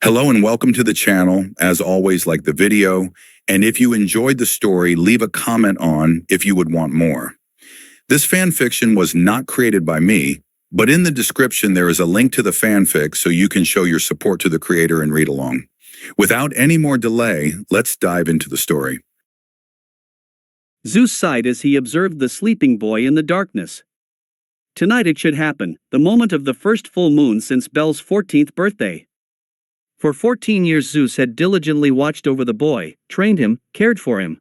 Hello and welcome to the channel. As always, like the video, and if you enjoyed the story, leave a comment on if you would want more. This fan fiction was not created by me, but in the description there is a link to the fanfic so you can show your support to the creator and read along. Without any more delay, let's dive into the story. Zeus sighed as he observed the sleeping boy in the darkness. Tonight it should happen, the moment of the first full moon since Belle's 14th birthday. For 14 years Zeus had diligently watched over the boy, trained him, cared for him.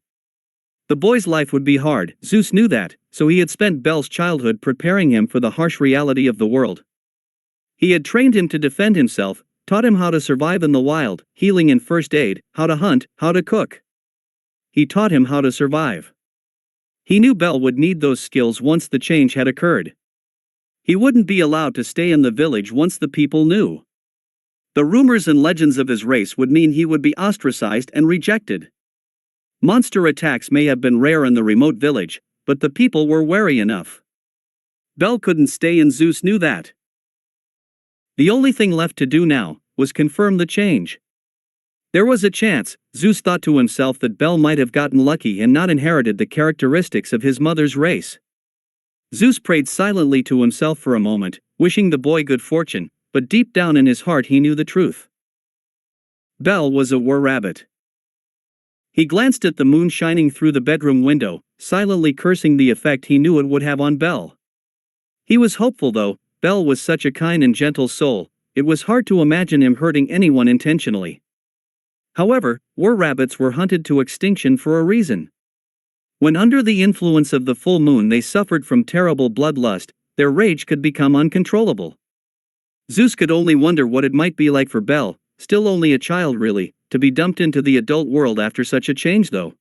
The boy's life would be hard, Zeus knew that, so he had spent Belle's childhood preparing him for the harsh reality of the world. He had trained him to defend himself, taught him how to survive in the wild, healing and first aid, how to hunt, how to cook. He taught him how to survive. He knew Belle would need those skills once the change had occurred. He wouldn't be allowed to stay in the village once the people knew. The rumors and legends of his race would mean he would be ostracized and rejected. Monster attacks may have been rare in the remote village, but the people were wary enough. Belle couldn't stay and Zeus knew that. The only thing left to do now was confirm the change. There was a chance, Zeus thought to himself, that Belle might have gotten lucky and not inherited the characteristics of his mother's race. Zeus prayed silently to himself for a moment, wishing the boy good fortune, but deep down in his heart he knew the truth. Belle was a were-rabbit. He glanced at the moon shining through the bedroom window, silently cursing the effect he knew it would have on Belle. He was hopeful though, Belle was such a kind and gentle soul, it was hard to imagine him hurting anyone intentionally. However, were-rabbits were hunted to extinction for a reason. When under the influence of the full moon they suffered from terrible bloodlust, their rage could become uncontrollable. Zeus could only wonder what it might be like for Belle, still only a child really, to be dumped into the adult world after such a change though.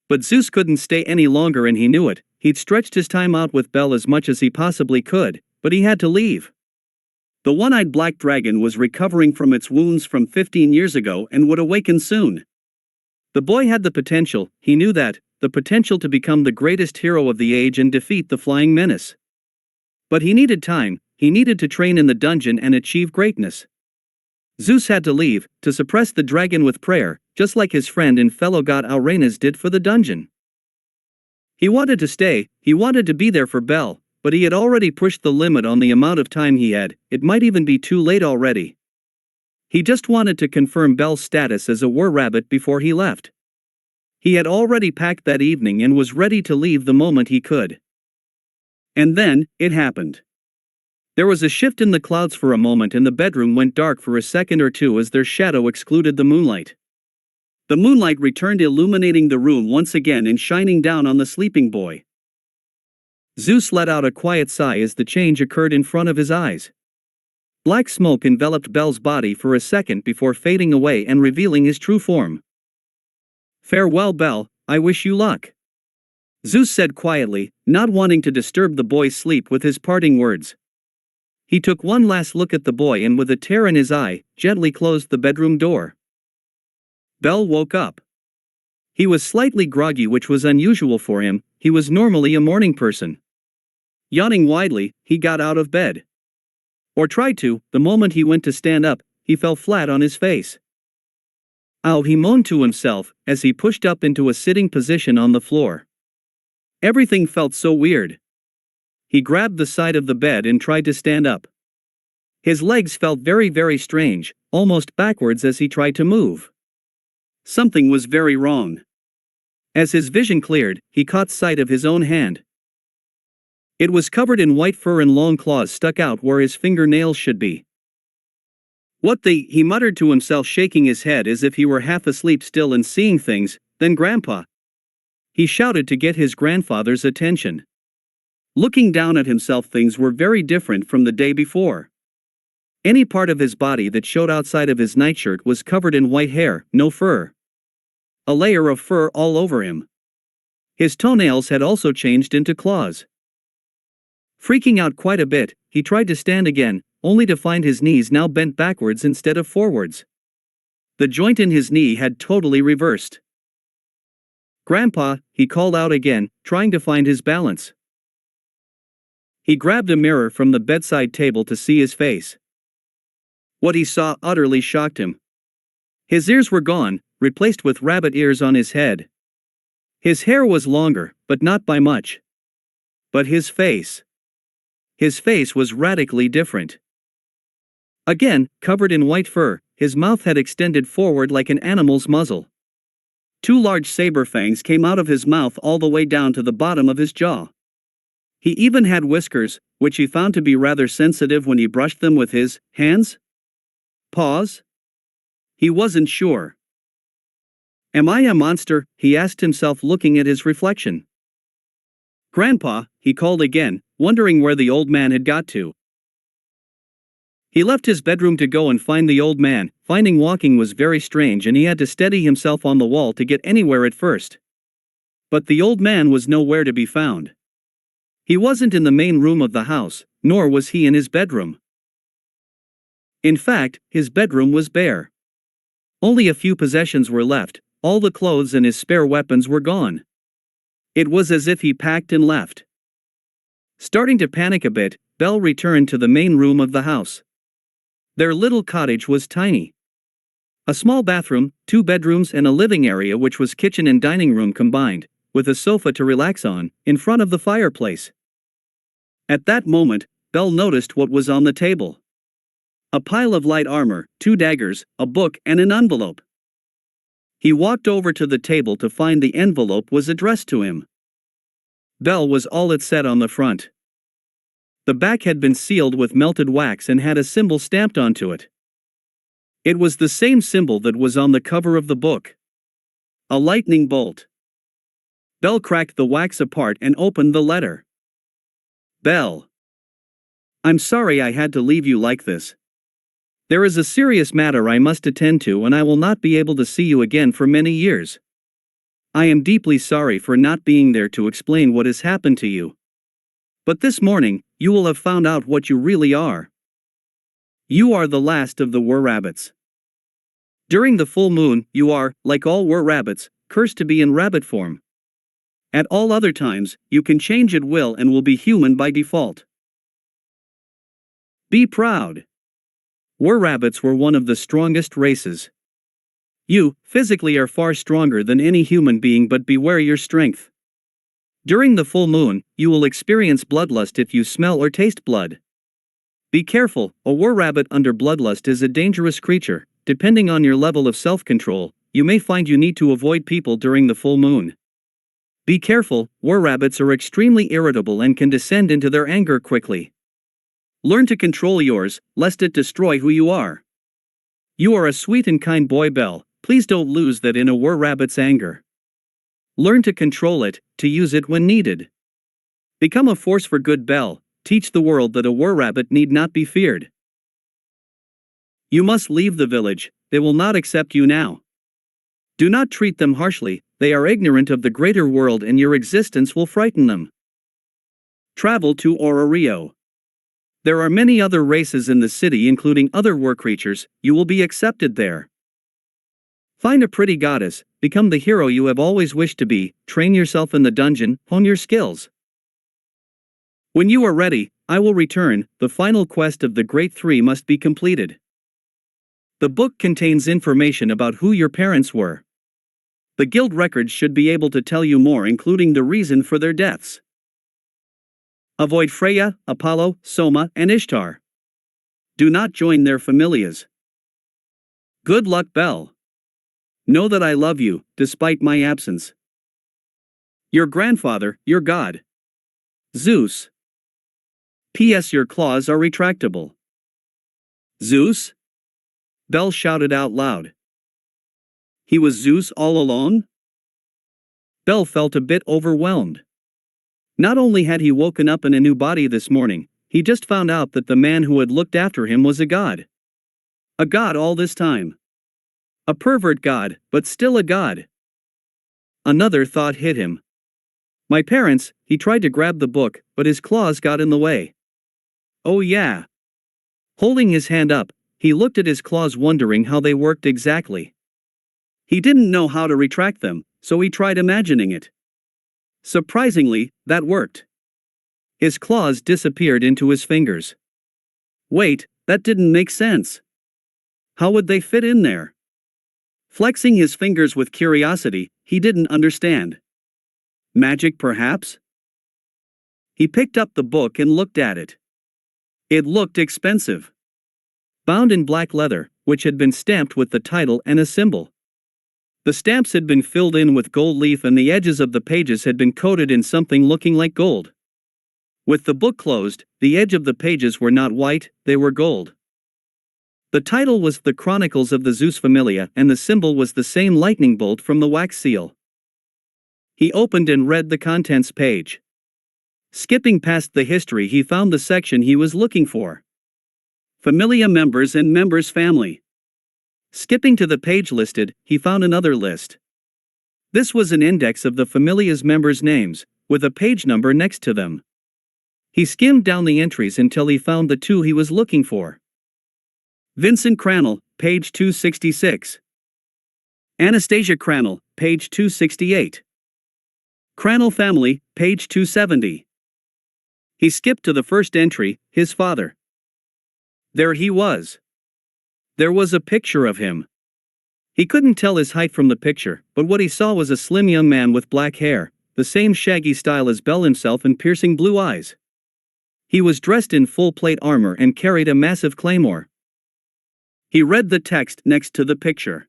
But Zeus couldn't stay any longer and he knew it. He'd stretched his time out with Belle as much as he possibly could, but he had to leave. The one-eyed black dragon was recovering from its wounds from 15 years ago and would awaken soon. The boy had the potential, he knew that, the potential to become the greatest hero of the age and defeat the flying menace. But he needed time, he needed to train in the dungeon and achieve greatness. Zeus had to leave, to suppress the dragon with prayer, just like his friend and fellow god Arenas did for the dungeon. He wanted to stay, he wanted to be there for Belle, but he had already pushed the limit on the amount of time he had, it might even be too late already. He just wanted to confirm Belle's status as a were-rabbit before he left. He had already packed that evening and was ready to leave the moment he could. And then, it happened. There was a shift in the clouds for a moment and the bedroom went dark for a second or two as their shadow excluded the moonlight. The moonlight returned, illuminating the room once again and shining down on the sleeping boy. Zeus let out a quiet sigh as the change occurred in front of his eyes. Black smoke enveloped Belle's body for a second before fading away and revealing his true form. "Farewell, Belle, I wish you luck," Zeus said quietly, not wanting to disturb the boy's sleep with his parting words. He took one last look at the boy and with a tear in his eye, gently closed the bedroom door. Belle woke up. He was slightly groggy, which was unusual for him, he was normally a morning person. Yawning widely, he got out of bed. Or tried to, the moment he went to stand up, he fell flat on his face. "Ow," he moaned to himself, as he pushed up into a sitting position on the floor. Everything felt so weird. He grabbed the side of the bed and tried to stand up. His legs felt very strange, almost backwards as he tried to move. Something was very wrong. As his vision cleared, he caught sight of his own hand. It was covered in white fur and long claws stuck out where his fingernails should be. "What the," he muttered to himself, shaking his head as if he were half asleep still and seeing things. "Then Grandpa," he shouted to get his grandfather's attention. Looking down at himself, things were very different from the day before. Any part of his body that showed outside of his nightshirt was covered in white hair, no fur. A layer of fur all over him. His toenails had also changed into claws. Freaking out quite a bit, he tried to stand again, only to find his knees now bent backwards instead of forwards. The joint in his knee had totally reversed. "Grandpa," he called out again, trying to find his balance. He grabbed a mirror from the bedside table to see his face. What he saw utterly shocked him. His ears were gone, replaced with rabbit ears on his head. His hair was longer, but not by much. But his face was radically different. Again, covered in white fur, his mouth had extended forward like an animal's muzzle. 2 large saber fangs came out of his mouth all the way down to the bottom of his jaw. He even had whiskers, which he found to be rather sensitive when he brushed them with his hands? Paws? He wasn't sure. Am I a monster? He asked himself, looking at his reflection. Grandpa, he called again, wondering where the old man had got to. He left his bedroom to go and find the old man, finding walking was very strange and he had to steady himself on the wall to get anywhere at first. But the old man was nowhere to be found. He wasn't in the main room of the house, nor was he in his bedroom. In fact, his bedroom was bare. Only a few possessions were left, all the clothes and his spare weapons were gone. It was as if he packed and left. Starting to panic a bit, Bell returned to the main room of the house. Their little cottage was tiny. A small bathroom, 2 bedrooms and a living area which was kitchen and dining room combined, with a sofa to relax on, in front of the fireplace. At that moment, Bell noticed what was on the table. A pile of light armor, 2 daggers, a book and an envelope. He walked over to the table to find the envelope was addressed to him. Bell was all it said on the front. The back had been sealed with melted wax and had a symbol stamped onto it. It was the same symbol that was on the cover of the book. A lightning bolt. Bell cracked the wax apart and opened the letter. Bell. I'm sorry I had to leave you like this. There is a serious matter I must attend to and I will not be able to see you again for many years. I am deeply sorry for not being there to explain what has happened to you. But this morning, you will have found out what you really are. You are the last of the were-rabbits. During the full moon, you are, like all were-rabbits, cursed to be in rabbit form. At all other times, you can change at will and will be human by default. Be proud. Were-rabbits were one of the strongest races. You, physically, are far stronger than any human being, but beware your strength. During the full moon, you will experience bloodlust if you smell or taste blood. Be careful, a were-rabbit under bloodlust is a dangerous creature. Depending on your level of self-control, you may find you need to avoid people during the full moon. Be careful, were-rabbits are extremely irritable and can descend into their anger quickly. Learn to control yours, lest it destroy who you are. You are a sweet and kind boy, Bell. Please don't lose that in a were-rabbit's anger. Learn to control it, to use it when needed. Become a force for good, Bell. Teach the world that a were-rabbit need not be feared. You must leave the village, they will not accept you now. Do not treat them harshly, they are ignorant of the greater world and your existence will frighten them. Travel to Orario. There are many other races in the city, including other were creatures, you will be accepted there. Find a pretty goddess, become the hero you have always wished to be, train yourself in the dungeon, hone your skills. When you are ready, I will return, the final quest of the Great Three must be completed. The book contains information about who your parents were. The guild records should be able to tell you more, including the reason for their deaths. Avoid Freya, Apollo, Soma, and Ishtar. Do not join their familias. Good luck, Bell. Know that I love you, despite my absence. Your grandfather, your god. Zeus. P.S. Your claws are retractable. Zeus? Bell shouted out loud. He was Zeus all alone? Bell felt a bit overwhelmed. Not only had he woken up in a new body this morning, he just found out that the man who had looked after him was a god. A god all this time. A pervert god, but still a god. Another thought hit him. My parents, he tried to grab the book, but his claws got in the way. Oh yeah. Holding his hand up, he looked at his claws, wondering how they worked exactly. He didn't know how to retract them, so he tried imagining it. Surprisingly, that worked. His claws disappeared into his fingers. Wait, that didn't make sense. How would they fit in there? Flexing his fingers with curiosity, he didn't understand. Magic, perhaps? He picked up the book and looked at it. It looked expensive. Bound in black leather, which had been stamped with the title and a symbol. The stamps had been filled in with gold leaf and the edges of the pages had been coated in something looking like gold. With the book closed, the edge of the pages were not white, they were gold. The title was The Chronicles of the Zeus Familia and the symbol was the same lightning bolt from the wax seal. He opened and read the contents page. Skipping past the history, he found the section he was looking for. Familia members and members family. Skipping to the page listed, he found another list. This was an index of the Familia's members' names, with a page number next to them. He skimmed down the entries until he found the two he was looking for. Vincent Crannell, page 266. Anastasia Crannell, page 268. Crannell family, page 270. He skipped to the first entry, his father. There he was. There was a picture of him. He couldn't tell his height from the picture, but what he saw was a slim young man with black hair, the same shaggy style as Bell himself and piercing blue eyes. He was dressed in full plate armor and carried a massive claymore. He read the text next to the picture.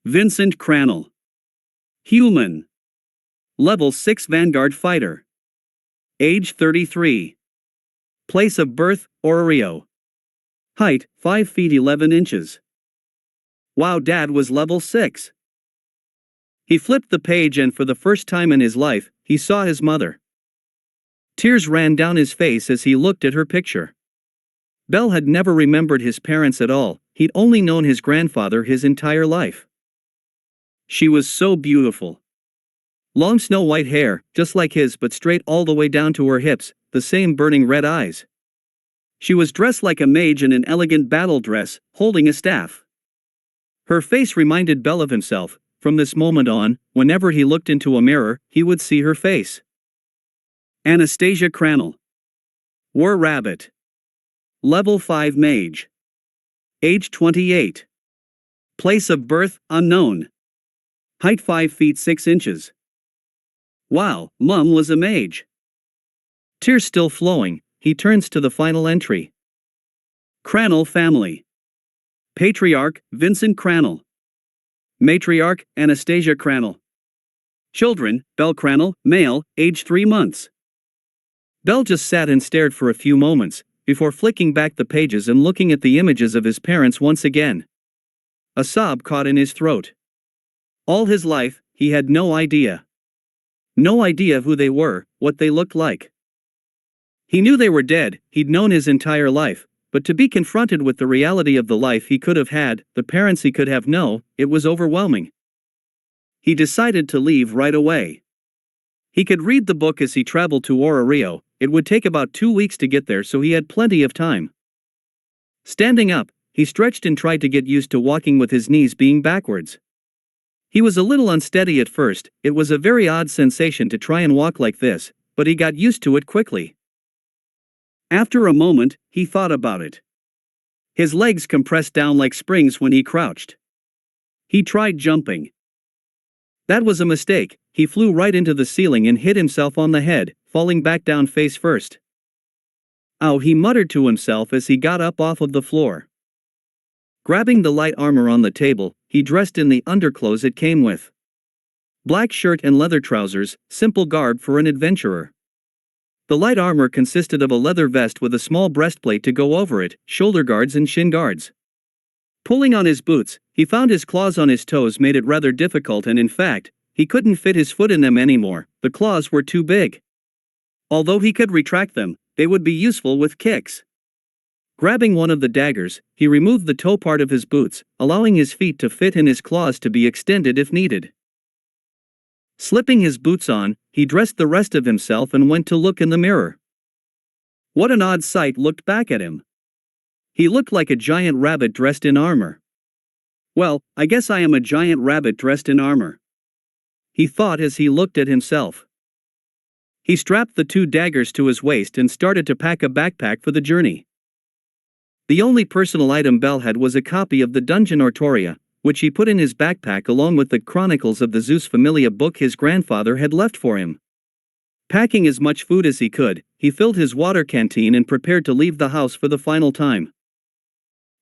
Vincent Crannell. Human. Level 6 Vanguard Fighter. Age 33. Place of birth, Orario. Height, 5 feet 11 inches. Wow, Dad was level 6. He flipped the page and for the first time in his life, he saw his mother. Tears ran down his face as he looked at her picture. Bell had never remembered his parents at all, he'd only known his grandfather his entire life. She was so beautiful. Long snow-white hair, just like his but straight all the way down to her hips, the same burning red eyes. She was dressed like a mage in an elegant battle dress, holding a staff. Her face reminded Bell of himself. From this moment on, whenever he looked into a mirror, he would see her face. Anastasia Crannell. War Rabbit. Level 5 Mage. Age 28. Place of birth, unknown. Height 5 feet 6 inches. Wow, Mum was a mage. Tears still flowing, he turns to the final entry. Crannell family. Patriarch, Vincent Crannell. Matriarch, Anastasia Crannell. Children, Bell Crannell, male, age 3 months. Bell just sat and stared for a few moments, before flicking back the pages and looking at the images of his parents once again. A sob caught in his throat. All his life, he had no idea. No idea who they were, what they looked like. He knew they were dead, he'd known his entire life, but to be confronted with the reality of the life he could have had, the parents he could have known, it was overwhelming. He decided to leave right away. He could read the book as he traveled to Orario, it would take about 2 weeks to get there so he had plenty of time. Standing up, he stretched and tried to get used to walking with his knees being backwards. He was a little unsteady at first, it was a very odd sensation to try and walk like this, but he got used to it quickly. After a moment, he thought about it. His legs compressed down like springs when he crouched. He tried jumping. That was a mistake, he flew right into the ceiling and hit himself on the head, falling back down face first. Ow, he muttered to himself as he got up off of the floor. Grabbing the light armor on the table, he dressed in the underclothes it came with. Black shirt and leather trousers, simple garb for an adventurer. The light armor consisted of a leather vest with a small breastplate to go over it, shoulder guards and shin guards. Pulling on his boots, he found his claws on his toes made it rather difficult and in fact, he couldn't fit his foot in them anymore, the claws were too big. Although he could retract them, they would be useful with kicks. Grabbing one of the daggers, he removed the toe part of his boots, allowing his feet to fit and his claws to be extended if needed. Slipping his boots on, he dressed the rest of himself and went to look in the mirror. What an odd sight looked back at him. He looked like a giant rabbit dressed in armor. Well, I guess I am a giant rabbit dressed in armor. He thought as he looked at himself. He strapped the 2 daggers to his waist and started to pack a backpack for the journey. The only personal item Bell had was a copy of the Dungeon Oratoria, which he put in his backpack along with the Chronicles of the Zeus Familia book his grandfather had left for him. Packing as much food as he could, he filled his water canteen and prepared to leave the house for the final time.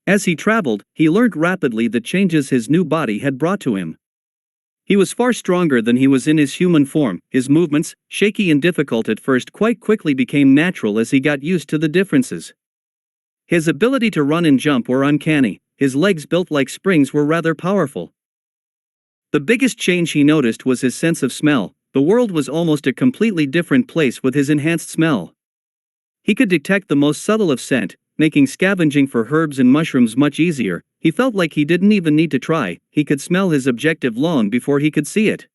As he traveled, he learned rapidly the changes his new body had brought to him. He was far stronger than he was in his human form. His movements, shaky and difficult at first, quite quickly became natural as he got used to the differences. His ability to run and jump were uncanny, his legs built like springs were rather powerful. The biggest change he noticed was his sense of smell. The world was almost a completely different place with his enhanced smell. He could detect the most subtle of scent, making scavenging for herbs and mushrooms much easier. He felt like he didn't even need to try, he could smell his objective long before he could see it.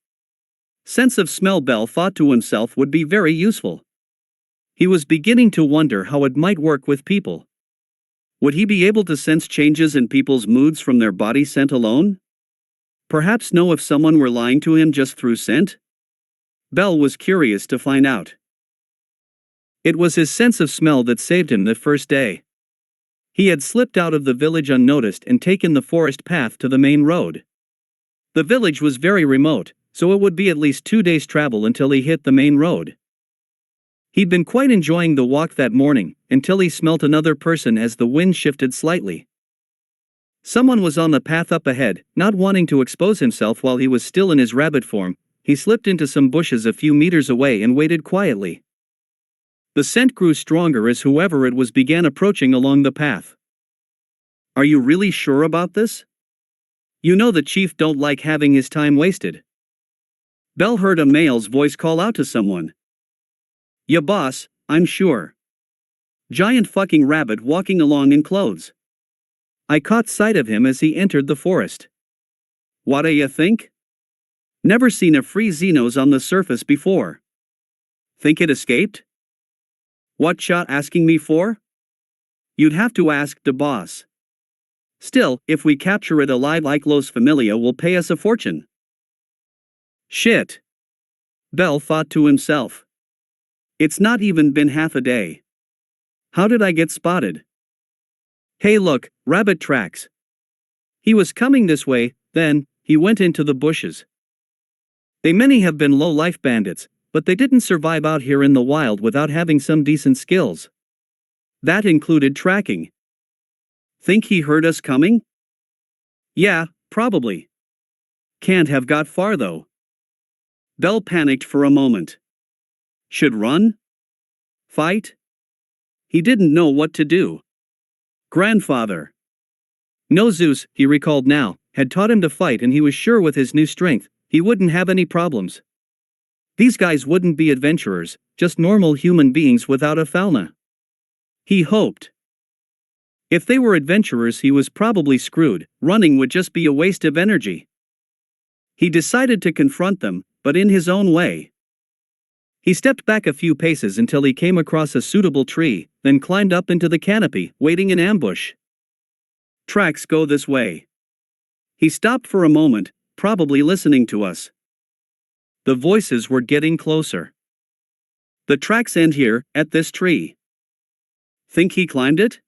Sense of smell, Bell thought to himself, would be very useful. He was beginning to wonder how it might work with people. Would he be able to sense changes in people's moods from their body scent alone? Perhaps know if someone were lying to him just through scent? Bell was curious to find out. It was his sense of smell that saved him the first day. He had slipped out of the village unnoticed and taken the forest path to the main road. The village was very remote, so it would be at least 2 days' travel until he hit the main road. He'd been quite enjoying the walk that morning, until he smelt another person as the wind shifted slightly. Someone was on the path up ahead. Not wanting to expose himself while he was still in his rabbit form, he slipped into some bushes a few meters away and waited quietly. The scent grew stronger as whoever it was began approaching along the path. "Are you really sure about this? You know the chief don't like having his time wasted." Bell heard a male's voice call out to someone. "Ya boss, I'm sure. Giant fucking rabbit walking along in clothes. I caught sight of him as he entered the forest. Whata ya think? Never seen a free Xenos on the surface before. Think it escaped? What shot asking me for? You'd have to ask the boss. Still, if we capture it alive, like Los Familia will pay us a fortune." Shit. Bell thought to himself. It's not even been half a day. How did I get spotted? Hey look, rabbit tracks. He was coming this way, then, he went into the bushes. They many have been low-life bandits, but they didn't survive out here in the wild without having some decent skills. That included tracking. Think he heard us coming? Yeah, probably. Can't have got far though. Bell panicked for a moment. Should run? Fight? He didn't know what to do. Grandfather. No, Zeus, he recalled now, had taught him to fight, and he was sure with his new strength, he wouldn't have any problems. These guys wouldn't be adventurers, just normal human beings without a fauna. He hoped. If they were adventurers, he was probably screwed. Running would just be a waste of energy. He decided to confront them, but in his own way. He stepped back a few paces until he came across a suitable tree, then climbed up into the canopy, waiting in ambush. Tracks go this way. He stopped for a moment, probably listening to us. The voices were getting closer. The tracks end here, at this tree. Think he climbed it?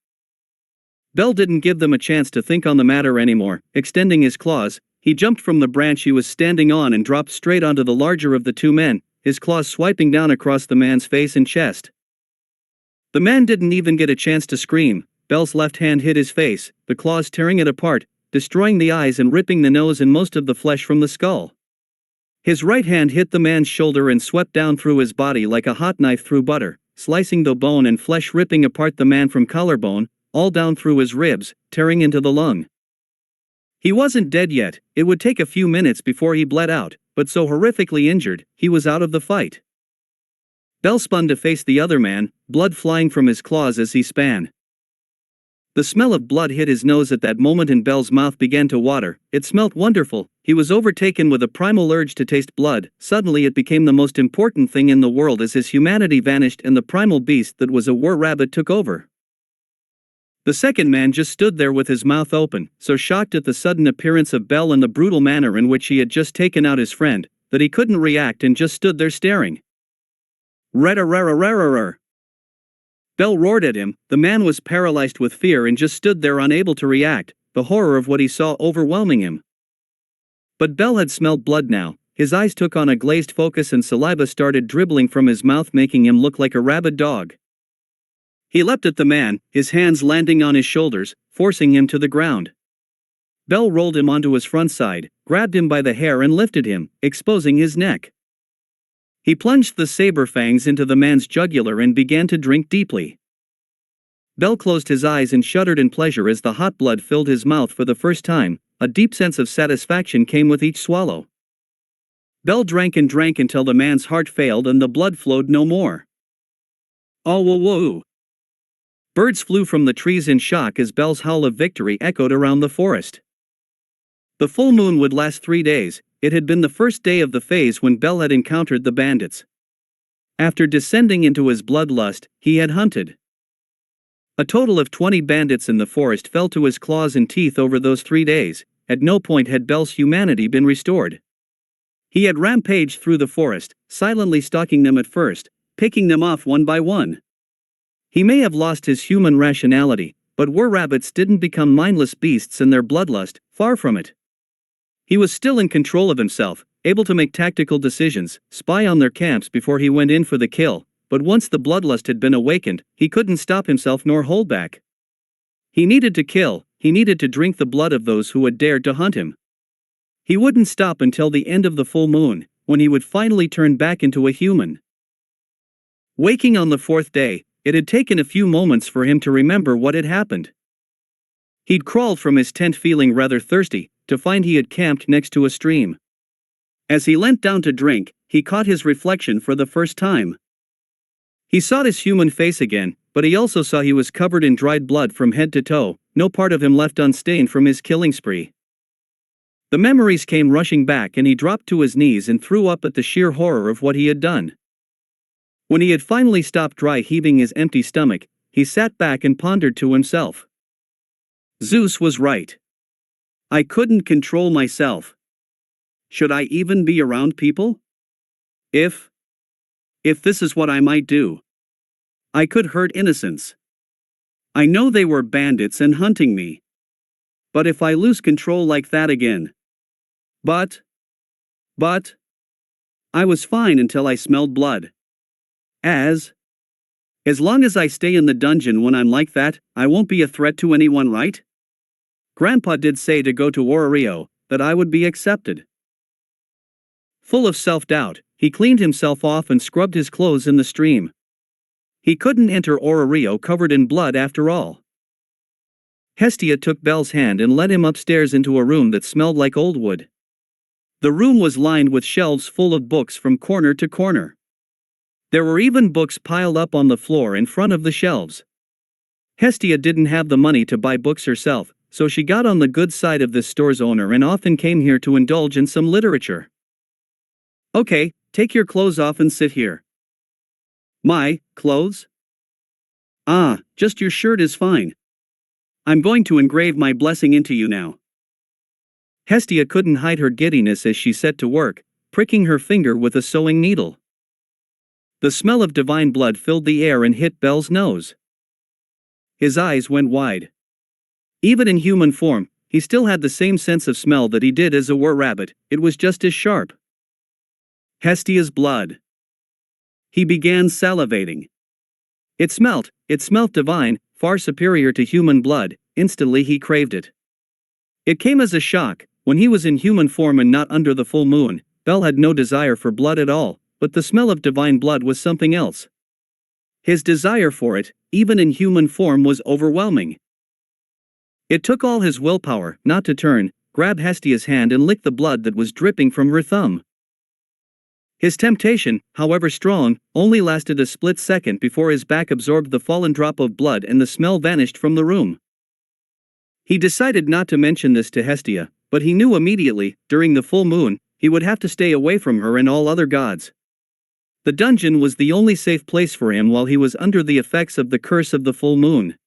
Bell didn't give them a chance to think on the matter anymore. Extending his claws, he jumped from the branch he was standing on and dropped straight onto the larger of the two men, his claws swiping down across the man's face and chest. The man didn't even get a chance to scream. Bell's left hand hit his face, the claws tearing it apart, destroying the eyes and ripping the nose and most of the flesh from the skull. His right hand hit the man's shoulder and swept down through his body like a hot knife through butter, slicing the bone and flesh, ripping apart the man from collarbone, all down through his ribs, tearing into the lung. He wasn't dead yet. It would take a few minutes before he bled out, but so horrifically injured, he was out of the fight. Bell spun to face the other man, blood flying from his claws as he span. The smell of blood hit his nose at that moment and Bell's mouth began to water. It smelt wonderful. He was overtaken with a primal urge to taste blood. Suddenly it became the most important thing in the world as his humanity vanished and the primal beast that was a war-rabbit took over. The second man just stood there with his mouth open, so shocked at the sudden appearance of Bell and the brutal manner in which he had just taken out his friend, that he couldn't react and just stood there staring. Rera. Bell roared at him. The man was paralyzed with fear and just stood there unable to react, the horror of what he saw overwhelming him. But Bell had smelled blood now. His eyes took on a glazed focus and saliva started dribbling from his mouth, making him look like a rabid dog. He leapt at the man, his hands landing on his shoulders, forcing him to the ground. Bell rolled him onto his front side, grabbed him by the hair and lifted him, exposing his neck. He plunged the saber fangs into the man's jugular and began to drink deeply. Bell closed his eyes and shuddered in pleasure as the hot blood filled his mouth for the first time. A deep sense of satisfaction came with each swallow. Bell drank and drank until the man's heart failed and the blood flowed no more. Oh, whoa, whoa. Birds flew from the trees in shock as Bell's howl of victory echoed around the forest. The full moon would last 3 days. It had been the first day of the phase when Bell had encountered the bandits. After descending into his bloodlust, he had hunted. A total of 20 bandits in the forest fell to his claws and teeth over those 3 days. At no point had Bell's humanity been restored. He had rampaged through the forest, silently stalking them at first, picking them off one by one. He may have lost his human rationality, but were-rabbits didn't become mindless beasts in their bloodlust, far from it. He was still in control of himself, able to make tactical decisions, spy on their camps before he went in for the kill, but once the bloodlust had been awakened, he couldn't stop himself nor hold back. He needed to kill, he needed to drink the blood of those who had dared to hunt him. He wouldn't stop until the end of the full moon, when he would finally turn back into a human. Waking on the 4th day, it had taken a few moments for him to remember what had happened. He'd crawled from his tent feeling rather thirsty, to find he had camped next to a stream. As he leant down to drink, he caught his reflection for the first time. He saw his human face again, but he also saw he was covered in dried blood from head to toe, no part of him left unstained from his killing spree. The memories came rushing back and he dropped to his knees and threw up at the sheer horror of what he had done. When he had finally stopped dry heaving his empty stomach, he sat back and pondered to himself. Zeus was right. I couldn't control myself. Should I even be around people? If this is what I might do. I could hurt innocents. I know they were bandits and hunting me. But if I lose control like that again. But I was fine until I smelled blood. As long as I stay in the dungeon when I'm like that, I won't be a threat to anyone, right? Grandpa did say to go to Orario, that I would be accepted. Full of self-doubt, he cleaned himself off and scrubbed his clothes in the stream. He couldn't enter Orario covered in blood after all. Hestia took Bell's hand and led him upstairs into a room that smelled like old wood. The room was lined with shelves full of books from corner to corner. There were even books piled up on the floor in front of the shelves. Hestia didn't have the money to buy books herself, so she got on the good side of this store's owner and often came here to indulge in some literature. Okay, take your clothes off and sit here. My clothes? Ah, just your shirt is fine. I'm going to engrave my blessing into you now. Hestia couldn't hide her giddiness as she set to work, pricking her finger with a sewing needle. The smell of divine blood filled the air and hit Bell's nose. His eyes went wide. Even in human form, he still had the same sense of smell that he did as a were-rabbit, it was just as sharp. Hestia's blood. He began salivating. It smelt divine, far superior to human blood. Instantly he craved it. It came as a shock. When he was in human form and not under the full moon, Bell had no desire for blood at all, but the smell of divine blood was something else. His desire for it, even in human form, was overwhelming. It took all his willpower not to turn, grab Hestia's hand and lick the blood that was dripping from her thumb. His temptation, however strong, only lasted a split second before his back absorbed the fallen drop of blood and the smell vanished from the room. He decided not to mention this to Hestia, but he knew immediately, during the full moon, he would have to stay away from her and all other gods. The dungeon was the only safe place for him while he was under the effects of the curse of the full moon.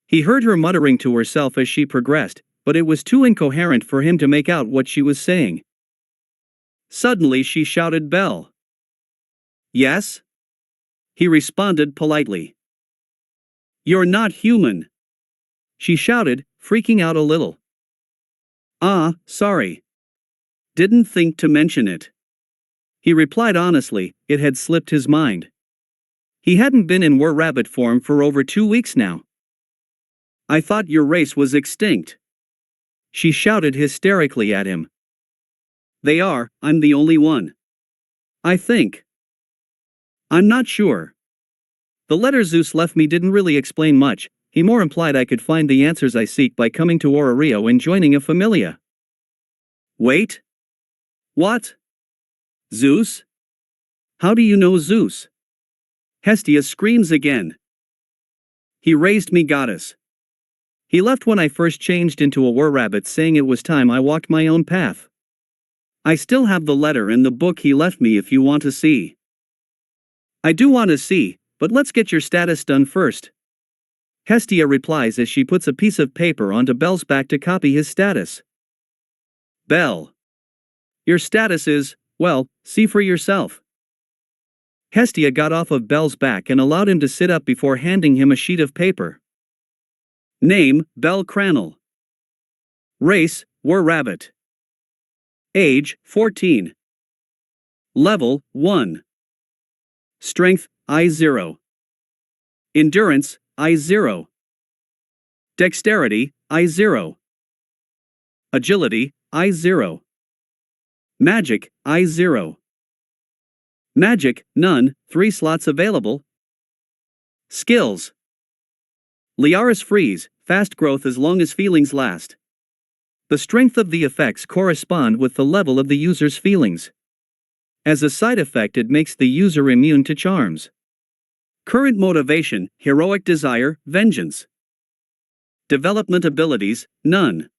He heard her muttering to herself as she progressed, but it was too incoherent for him to make out what she was saying. Suddenly she shouted, "Bell." "Yes?" He responded politely. You're not human, she shouted, freaking out a little. Ah, sorry. Didn't think to mention it. He replied honestly, it had slipped his mind. He hadn't been in were-rabbit form for over 2 weeks now. I thought your race was extinct. She shouted hysterically at him. They are, I'm the only one. I think. I'm not sure. The letter Zeus left me didn't really explain much, he more implied I could find the answers I seek by coming to Orario and joining a Familia. Wait? What? Zeus? How do you know Zeus? Hestia screams again. He raised me, goddess. He left when I first changed into a were-rabbit, saying it was time I walked my own path. I still have the letter and the book he left me if you want to see. I do want to see, but let's get your status done first. Hestia replies as she puts a piece of paper onto Bell's back to copy his status. Bell. Your status is, well, see for yourself. Hestia got off of Bell's back and allowed him to sit up before handing him a sheet of paper. Name, Bell Crannel. Race, were-rabbit. Age, 14. Level, 1. Strength, I0. Endurance, I0. Dexterity, I0. Agility, I0. Magic, I0. Magic, none, 3 slots available. Skills. Liaris freeze, fast growth as long as feelings last. The strength of the effects correspond with the level of the user's feelings. As a side effect, it makes the user immune to charms. Current motivation, heroic desire, vengeance. Development abilities, none.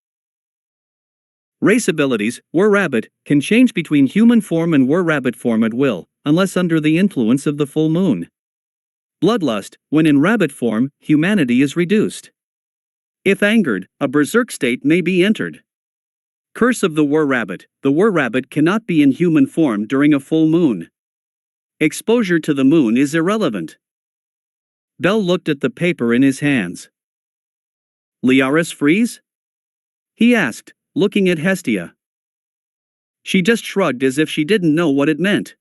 Race abilities, were-rabbit, can change between human form and were-rabbit form at will, unless under the influence of the full moon. Bloodlust, when in rabbit form, humanity is reduced. If angered, a berserk state may be entered. Curse of the were-rabbit cannot be in human form during a full moon. Exposure to the moon is irrelevant. Bell looked at the paper in his hands. Liaris freeze? He asked, looking at Hestia. She just shrugged as if she didn't know what it meant.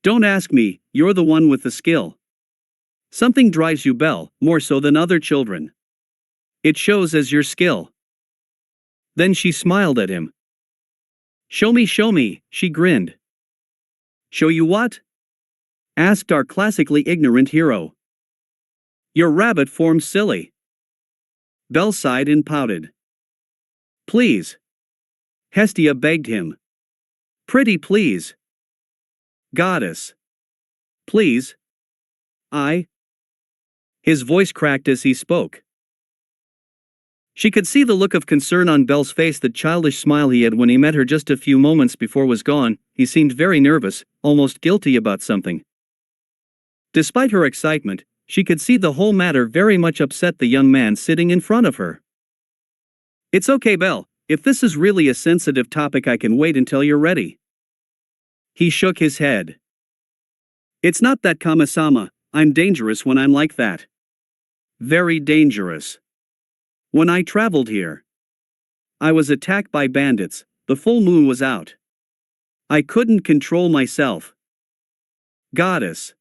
Don't ask me, you're the one with the skill. Something drives you, Bell, more so than other children. It shows as your skill. Then she smiled at him. Show me, she grinned. Show you what? Asked our classically ignorant hero. Your rabbit form, silly. Bell sighed and pouted. Please. Hestia begged him. Pretty please. Goddess. Please. His voice cracked as he spoke. She could see the look of concern on Bell's face, that childish smile he had when he met her just a few moments before was gone. He seemed very nervous, almost guilty about something. Despite her excitement, she could see the whole matter very much upset the young man sitting in front of her. It's okay, Bell. If this is really a sensitive topic, I can wait until you're ready. He shook his head. It's not that, Kama-sama. I'm dangerous when I'm like that. Very dangerous. When I traveled here, I was attacked by bandits. The full moon was out. I couldn't control myself. Goddess.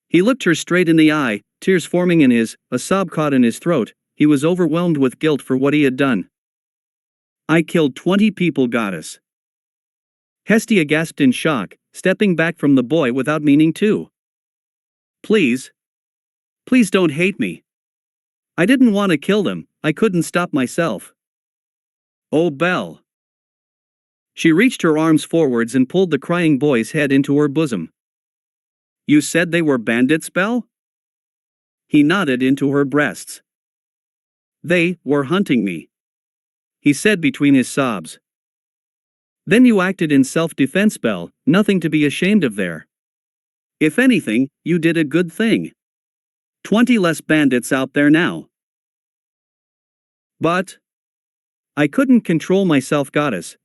He looked her straight in the eye, tears forming in his, a sob caught in his throat. He was overwhelmed with guilt for what he had done. I killed 20 people, goddess. Hestia gasped in shock, stepping back from the boy without meaning to. Please. Please don't hate me. I didn't want to kill them, I couldn't stop myself. Oh, Bell. She reached her arms forwards and pulled the crying boy's head into her bosom. You said they were bandits, Bell? He nodded into her breasts. They were hunting me, he said between his sobs. Then you acted in self-defense, Bell, nothing to be ashamed of there. If anything, you did a good thing. 20 less bandits out there now. But I couldn't control myself, goddess.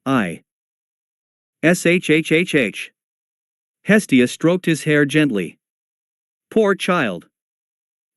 Hestia stroked his hair gently. Poor child.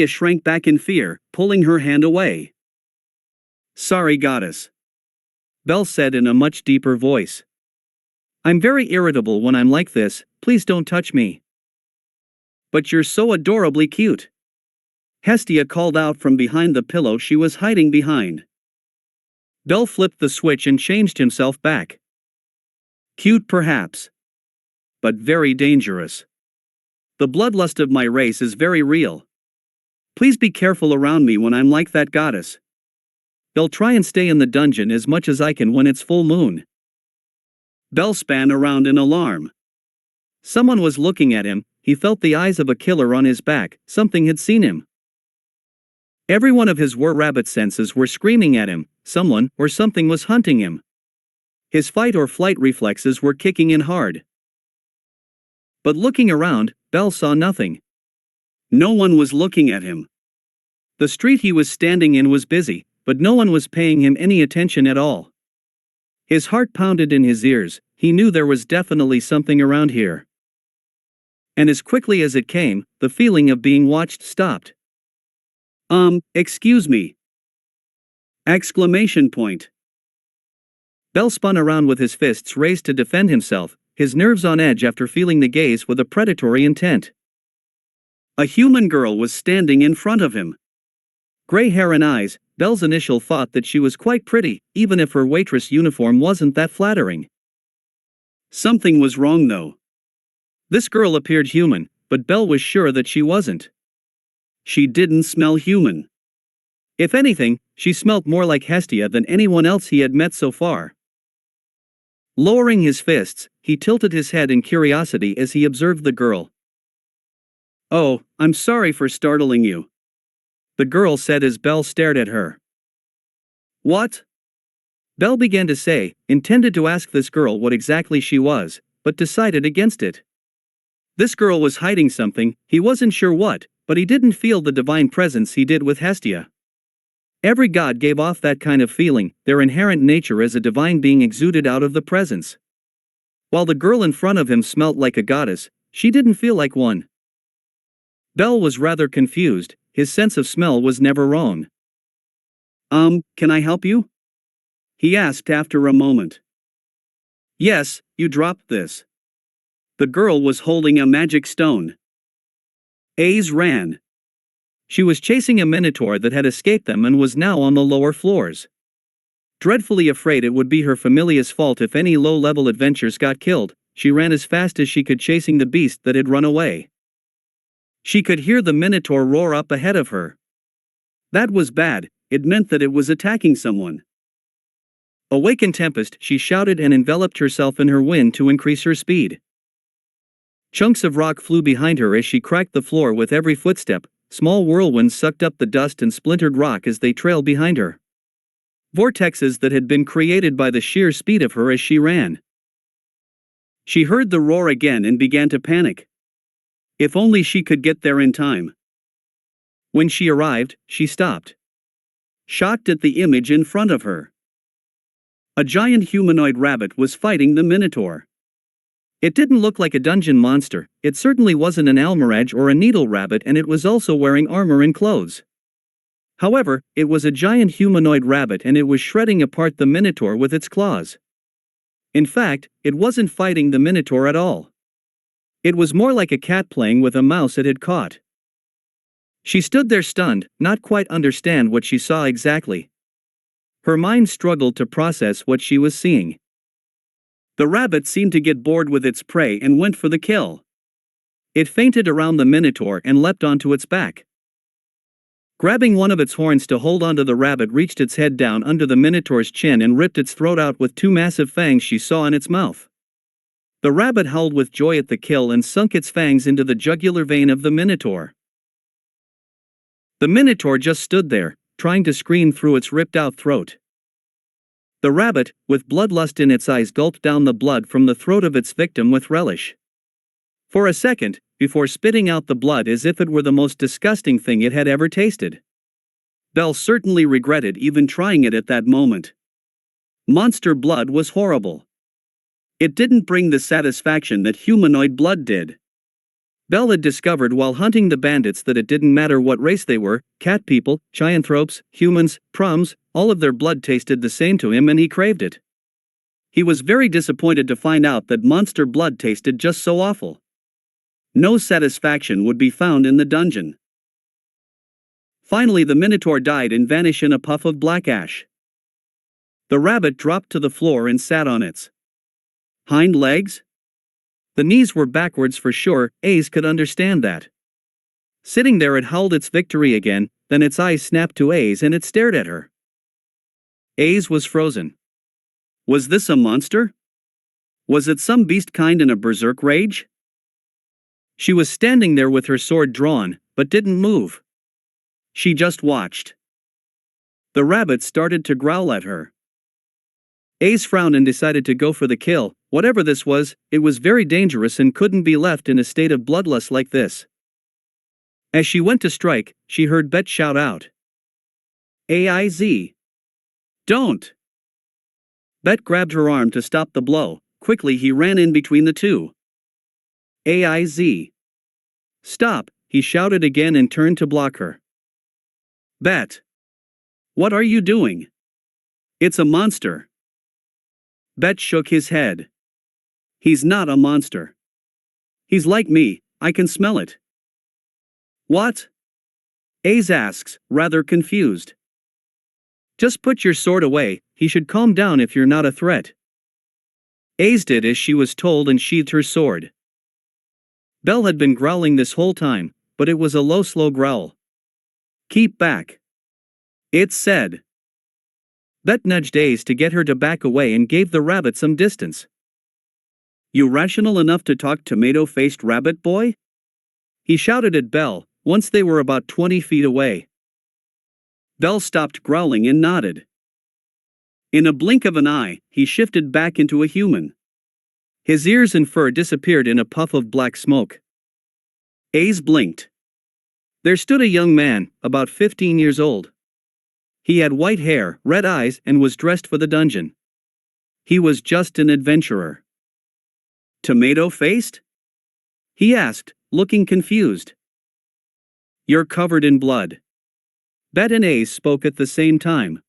Hestia shrank back in fear, pulling her hand away. "Sorry, goddess," Bell said in a much deeper voice. "I'm very irritable when I'm like this, please don't touch me." "But you're so adorably cute," Hestia called out from behind the pillow she was hiding behind. Bell flipped the switch and changed himself back. "Cute perhaps, but very dangerous. The bloodlust of my race is very real. Please be careful around me when I'm like that, goddess. They'll try and stay in the dungeon as much as I can when it's full moon." Bell span around in alarm. Someone was looking at him, he felt the eyes of a killer on his back, something had seen him. Every one of his were-rabbit senses were screaming at him, someone or something was hunting him. His fight or flight reflexes were kicking in hard. But looking around, Bell saw nothing. No one was looking at him. The street he was standing in was busy, but no one was paying him any attention at all. His heart pounded in his ears, he knew there was definitely something around here. And as quickly as it came, the feeling of being watched stopped. Excuse me. Exclamation point. Bell spun around with his fists raised to defend himself, his nerves on edge after feeling the gaze with a predatory intent. A human girl was standing in front of him. Gray hair and eyes, Bell's initial thought that she was quite pretty, even if her waitress uniform wasn't that flattering. Something was wrong though. This girl appeared human, but Bell was sure that she wasn't. She didn't smell human. If anything, she smelt more like Hestia than anyone else he had met so far. Lowering his fists, he tilted his head in curiosity as he observed the girl. "Oh, I'm sorry for startling you," the girl said as Bell stared at her. "What?" Bell began to say, intended to ask this girl what exactly she was, but decided against it. This girl was hiding something, he wasn't sure what, but he didn't feel the divine presence he did with Hestia. Every god gave off that kind of feeling, their inherent nature as a divine being exuded out of the presence. While the girl in front of him smelt like a goddess, she didn't feel like one. Bell was rather confused, his sense of smell was never wrong. Can I help you?" he asked after a moment. "Yes, you dropped this." The girl was holding a magic stone. Aiz ran. She was chasing a minotaur that had escaped them and was now on the lower floors. Dreadfully afraid it would be her Familia's fault if any low-level adventurers got killed, she ran as fast as she could chasing the beast that had run away. She could hear the minotaur roar up ahead of her. That was bad, it meant that it was attacking someone. Awake in tempest, she shouted and enveloped herself in her wind to increase her speed. Chunks of rock flew behind her as she cracked the floor with every footstep, small whirlwinds sucked up the dust and splintered rock as they trailed behind her. Vortexes that had been created by the sheer speed of her as she ran. She heard the roar again and began to panic. If only she could get there in time. When she arrived, she stopped. Shocked at the image in front of her. A giant humanoid rabbit was fighting the Minotaur. It didn't look like a dungeon monster, it certainly wasn't an almirage or a needle rabbit, and it was also wearing armor and clothes. However, it was a giant humanoid rabbit and it was shredding apart the Minotaur with its claws. In fact, it wasn't fighting the Minotaur at all. It was more like a cat playing with a mouse it had caught. She stood there stunned, not quite understand what she saw exactly. Her mind struggled to process what she was seeing. The rabbit seemed to get bored with its prey and went for the kill. It feinted around the Minotaur and leapt onto its back. Grabbing one of its horns to hold onto, the rabbit reached its head down under the Minotaur's chin and ripped its throat out with two massive fangs she saw in its mouth. The rabbit howled with joy at the kill and sunk its fangs into the jugular vein of the Minotaur. The Minotaur just stood there, trying to scream through its ripped-out throat. The rabbit, with bloodlust in its eyes, gulped down the blood from the throat of its victim with relish. For a second, before spitting out the blood as if it were the most disgusting thing it had ever tasted. Bell certainly regretted even trying it at that moment. Monster blood was horrible. It didn't bring the satisfaction that humanoid blood did. Bell had discovered while hunting the bandits that it didn't matter what race they were, cat people, gianthropes, humans, prums, all of their blood tasted the same to him and he craved it. He was very disappointed to find out that monster blood tasted just so awful. No satisfaction would be found in the dungeon. Finally, the Minotaur died and vanished in a puff of black ash. The rabbit dropped to the floor and sat on its hind legs. The knees were backwards for sure, Aiz could understand that. Sitting there, it howled its victory again, then its eyes snapped to Aiz and it stared at her. Aiz was frozen. Was this a monster? Was it some beast kind in a berserk rage? She was standing there with her sword drawn, but didn't move. She just watched. The rabbit started to growl at her. Aiz frowned and decided to go for the kill. Whatever this was, it was very dangerous and couldn't be left in a state of bloodlust like this. As she went to strike, she heard Bet shout out, "Aiz! Don't!" Bet grabbed her arm to stop the blow. Quickly he ran in between the two. "Aiz! Stop!" he shouted again and turned to block her. "Bet! What are you doing? It's a monster." Bet shook his head. "He's not a monster. He's like me, I can smell it." "What?" Aiz asks, rather confused. "Just put your sword away, he should calm down if you're not a threat." Aiz did as she was told and sheathed her sword. Bell had been growling this whole time, but it was a low, slow growl. "Keep back," it said. Bet nudged Aiz to get her to back away and gave the rabbit some distance. "You rational enough to talk, tomato-faced rabbit boy?" he shouted at Bell, once they were about 20 feet away. Bell stopped growling and nodded. In a blink of an eye, he shifted back into a human. His ears and fur disappeared in a puff of black smoke. Aiz blinked. There stood a young man, about 15 years old. He had white hair, red eyes, and was dressed for the dungeon. He was just an adventurer. "Tomato-faced?" he asked, looking confused. "You're covered in blood." Bet and Aiz spoke at the same time.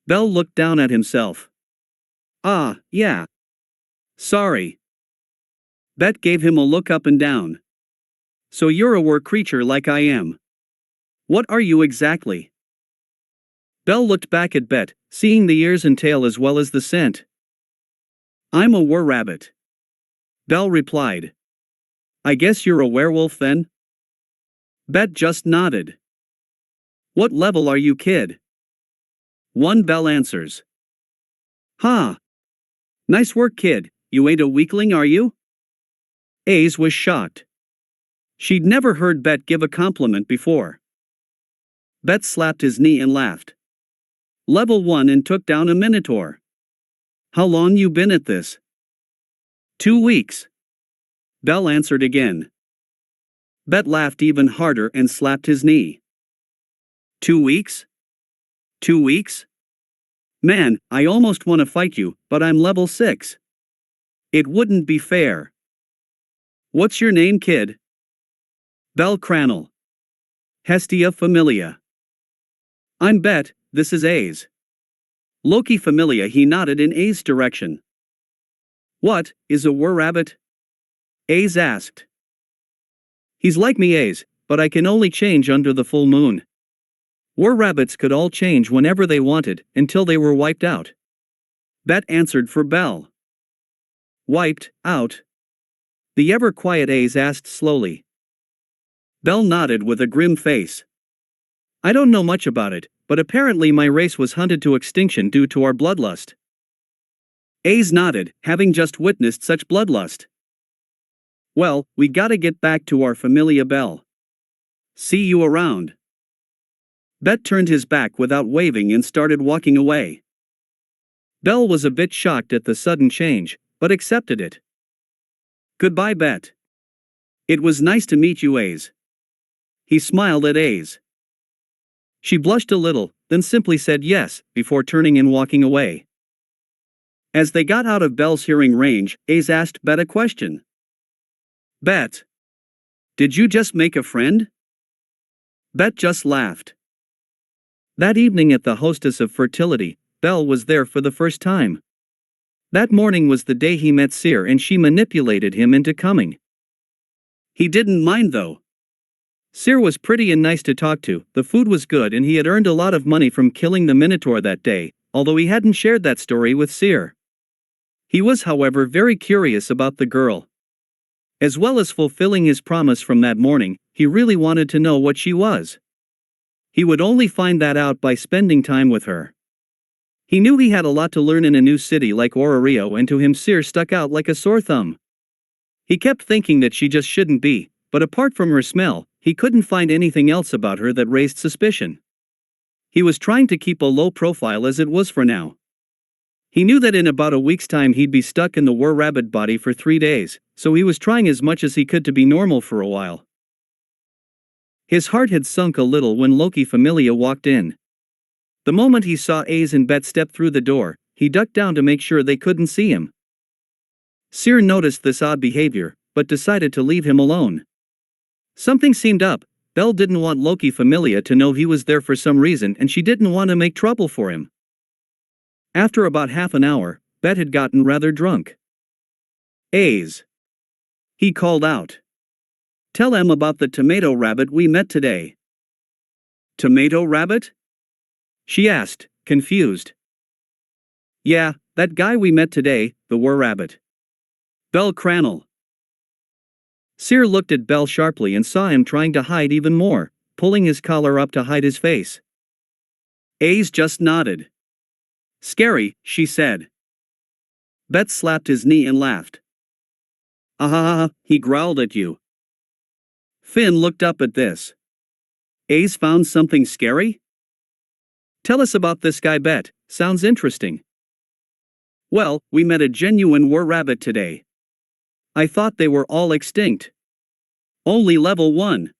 Bell looked down at himself. "Ah, yeah. Sorry." Bet gave him a look up and down. "So you're a were creature like I am. What are you exactly?" Bell looked back at Bet, seeing the ears and tail as well as the scent. "I'm a were-rabbit," Bell replied. "I guess you're a werewolf then?" Bet just nodded. "What level are you, kid?" "1, Bell answers. "Ha! Nice work, kid, you ain't a weakling, are you?" Aiz was shocked. She'd never heard Bet give a compliment before. Bet slapped his knee and laughed. "Level 1 and took down a Minotaur. How long you been at this?" 2 weeks. Bell answered again. Bet laughed even harder and slapped his knee. 2 weeks? 2 weeks? Man, I almost want to fight you, but I'm level 6. It wouldn't be fair. What's your name, kid? Bell Crannel. Hestia Familia. I'm Bet, this is Aiz. Loki Familia. He nodded in Aiz's direction. What, is a were-rabbit? Aiz asked. He's like me, Aiz, but I can only change under the full moon. Were-rabbits could all change whenever they wanted, until they were wiped out. Bet answered for Bell. Wiped out? The ever-quiet Aiz asked slowly. Bell nodded with a grim face. I don't know much about it, but apparently my race was hunted to extinction due to our bloodlust. Aiz nodded, having just witnessed such bloodlust. Well, we gotta get back to our Familia, Bell. See you around. Bet turned his back without waving and started walking away. Bell was a bit shocked at the sudden change, but accepted it. Goodbye, Bet. It was nice to meet you, Aiz. He smiled at Aiz. She blushed a little, then simply said yes, before turning and walking away. As they got out of Bell's hearing range, Aiz asked Bet a question. Bet. Did you just make a friend? Bet just laughed. That evening at the hostess of fertility, Bell was there for the first time. That morning was the day he met Seer and she manipulated him into coming. He didn't mind though. Seer was pretty and nice to talk to, the food was good and he had earned a lot of money from killing the Minotaur that day, although he hadn't shared that story with Seer. He was, however, very curious about the girl. As well as fulfilling his promise from that morning, he really wanted to know what she was. He would only find that out by spending time with her. He knew he had a lot to learn in a new city like Orario, and to him Seer stuck out like a sore thumb. He kept thinking that she just shouldn't be, but apart from her smell, he couldn't find anything else about her that raised suspicion. He was trying to keep a low profile as it was for now. He knew that in about a week's time he'd be stuck in the were-rabbit body for 3 days, so he was trying as much as he could to be normal for a while. His heart had sunk a little when Loki Familia walked in. The moment he saw Aiz and Bet step through the door, he ducked down to make sure they couldn't see him. Seer noticed this odd behavior, but decided to leave him alone. Something seemed up. Bell didn't want Loki Familia to know he was there for some reason, and she didn't want to make trouble for him. After about half an hour, Bet had gotten rather drunk. Aiz. He called out. Tell em about the tomato rabbit we met today. Tomato rabbit? She asked, confused. Yeah, that guy we met today, the were-rabbit. Bell Crannel. Seer looked at Bell sharply and saw him trying to hide even more, pulling his collar up to hide his face. Aiz just nodded. Scary, she said. Bet slapped his knee and laughed. Ah, he growled at you. Finn looked up at this. Aiz found something scary? Tell us about this guy, Bet, sounds interesting. Well, we met a genuine were-rabbit today. I thought they were all extinct. Only level 1.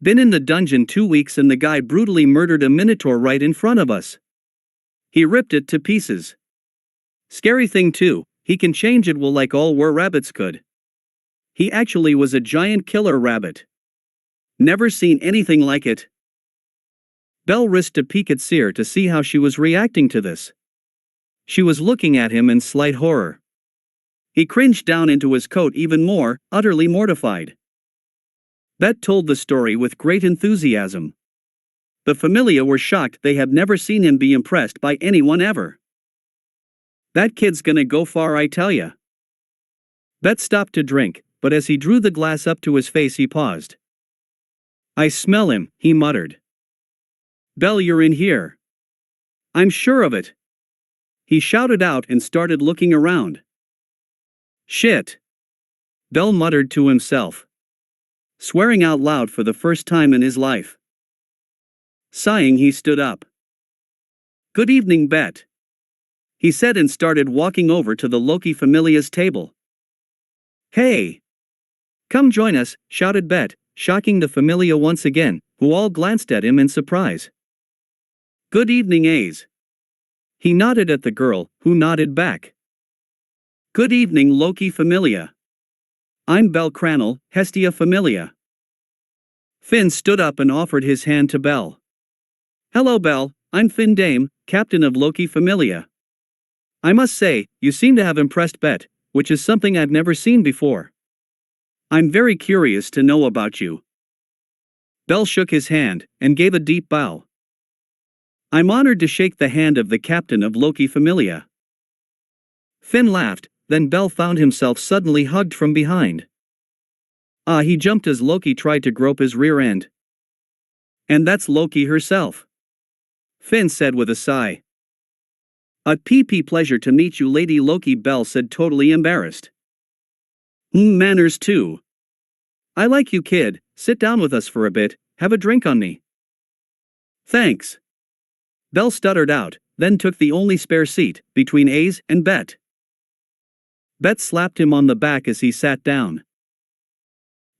Been in the dungeon 2 weeks and the guy brutally murdered a minotaur right in front of us. He ripped it to pieces. Scary thing too, he can change at will like all were-rabbits could. He actually was a giant killer rabbit. Never seen anything like it. Bell risked a peek at Seer to see how she was reacting to this. She was looking at him in slight horror. He cringed down into his coat even more, utterly mortified. Bet told the story with great enthusiasm. The Familia were shocked. They had never seen him be impressed by anyone ever. That kid's gonna go far, I tell ya. Bet stopped to drink, but as he drew the glass up to his face he paused. I smell him, he muttered. Bell, you're in here. I'm sure of it. He shouted out and started looking around. Shit. Bell muttered to himself. Swearing out loud for the first time in his life. Sighing, he stood up. Good evening, Bet. He said and started walking over to the Loki Familia's table. Hey! Come join us, shouted Bet, shocking the Familia once again, who all glanced at him in surprise. Good evening, Aiz. He nodded at the girl, who nodded back. Good evening, Loki Familia. I'm Bell Cranel, Hestia Familia. Finn stood up and offered his hand to Bell. Hello Bell, I'm Finn Dame, captain of Loki Familia. I must say, you seem to have impressed Bet, which is something I've never seen before. I'm very curious to know about you. Bell shook his hand, and gave a deep bow. I'm honored to shake the hand of the captain of Loki Familia. Finn laughed, then Bell found himself suddenly hugged from behind. He jumped as Loki tried to grope his rear end. And that's Loki herself. Finn said with a sigh. A PP pleasure to meet you, Lady Loki, Bell said, totally embarrassed. Manners too. I like you, kid, sit down with us for a bit, have a drink on me. Thanks. Bell stuttered out, then took the only spare seat, between Aiz and Bet. Bet slapped him on the back as he sat down.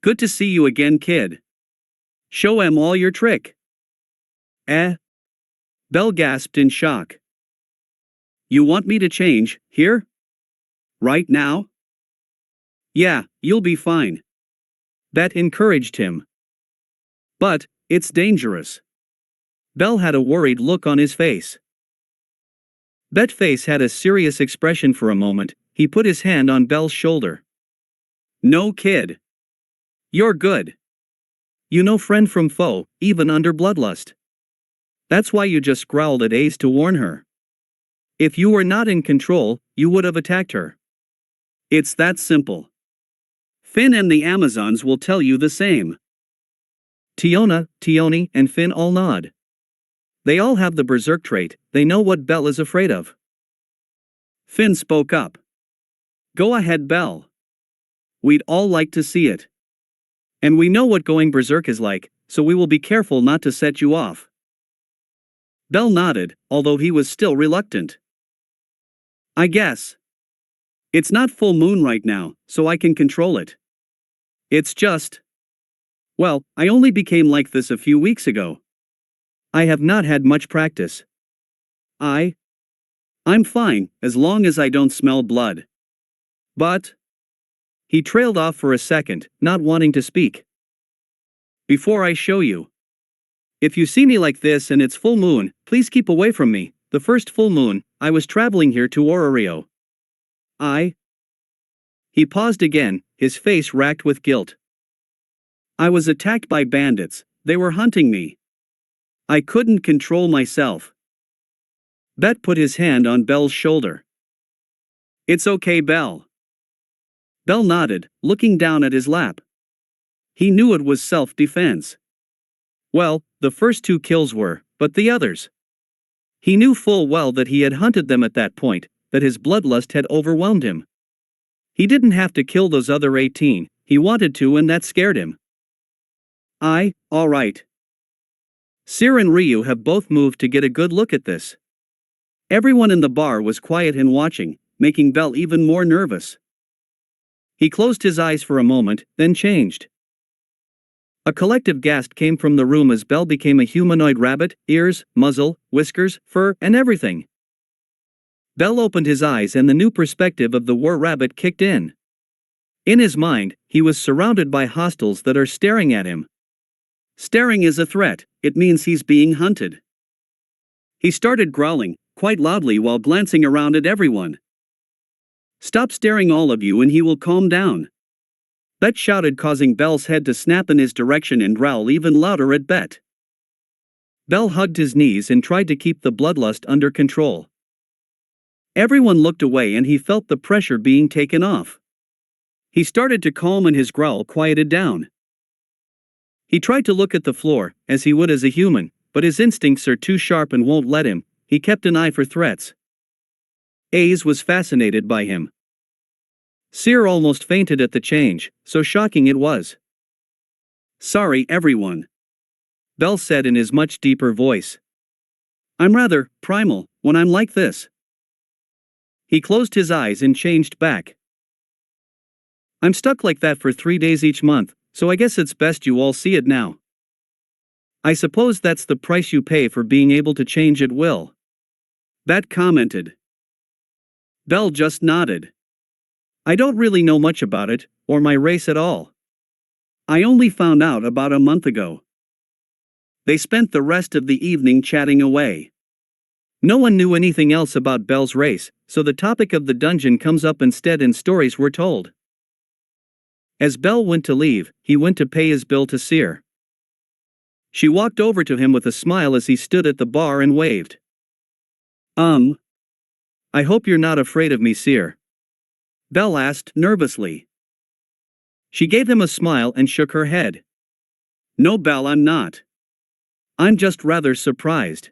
Good to see you again, kid. Show 'em all your trick. Bell gasped in shock. You want me to change, here? Right now? Yeah, you'll be fine. Bet encouraged him. But, it's dangerous. Bell had a worried look on his face. Bet's face had a serious expression for a moment. He put his hand on Bell's shoulder. No, kid. You're good. You know friend from foe, even under bloodlust. That's why you just growled at Aiz to warn her. If you were not in control, you would have attacked her. It's that simple. Finn and the Amazons will tell you the same. Tiona, Tioni, and Finn all nod. They all have the berserk trait, they know what Bell is afraid of. Finn spoke up. Go ahead, Bell. We'd all like to see it. And we know what going berserk is like, so we will be careful not to set you off. Bell nodded, although he was still reluctant. I guess. It's not full moon right now, so I can control it. It's just. Well, I only became like this a few weeks ago. I have not had much practice. I'm fine, as long as I don't smell blood. But. He trailed off for a second, not wanting to speak. Before I show you. If you see me like this and it's full moon, please keep away from me. The first full moon, I was traveling here to Orario. He paused again, his face racked with guilt. I was attacked by bandits, they were hunting me. I couldn't control myself. Bet put his hand on Bell's shoulder. It's okay, Bell. Bell nodded, looking down at his lap. He knew it was self-defense. Well, the first 2 kills were, but the others. He knew full well that he had hunted them at that point, that his bloodlust had overwhelmed him. He didn't have to kill those other 18, he wanted to, and that scared him. All right. Sir and Ryu have both moved to get a good look at this. Everyone in the bar was quiet and watching, making Bell even more nervous. He closed his eyes for a moment, then changed. A collective gasp came from the room as Bell became a humanoid rabbit, ears, muzzle, whiskers, fur, and everything. Bell opened his eyes and the new perspective of the war rabbit kicked in. In his mind, he was surrounded by hostiles that are staring at him. Staring is a threat, it means he's being hunted. He started growling, quite loudly while glancing around at everyone. Stop staring, all of you, and he will calm down. Bet shouted, causing Bell's head to snap in his direction and growl even louder at Bet. Bell hugged his knees and tried to keep the bloodlust under control. Everyone looked away and he felt the pressure being taken off. He started to calm and his growl quieted down. He tried to look at the floor, as he would as a human, but his instincts are too sharp and won't let him. He kept an eye for threats. Aiz was fascinated by him. Sir almost fainted at the change, so shocking it was. Sorry, everyone. Bell said in his much deeper voice. I'm rather primal when I'm like this. He closed his eyes and changed back. I'm stuck like that for 3 days each month, so I guess it's best you all see it now. I suppose that's the price you pay for being able to change at will. Bat commented. Bell just nodded. I don't really know much about it, or my race at all. I only found out about a month ago. They spent the rest of the evening chatting away. No one knew anything else about Bell's race, so the topic of the dungeon comes up instead and stories were told. As Bell went to leave, he went to pay his bill to Seer. She walked over to him with a smile as he stood at the bar and waved. I hope you're not afraid of me, Seer. Bell asked nervously. She gave him a smile and shook her head. No, Bell, I'm not. I'm just rather surprised.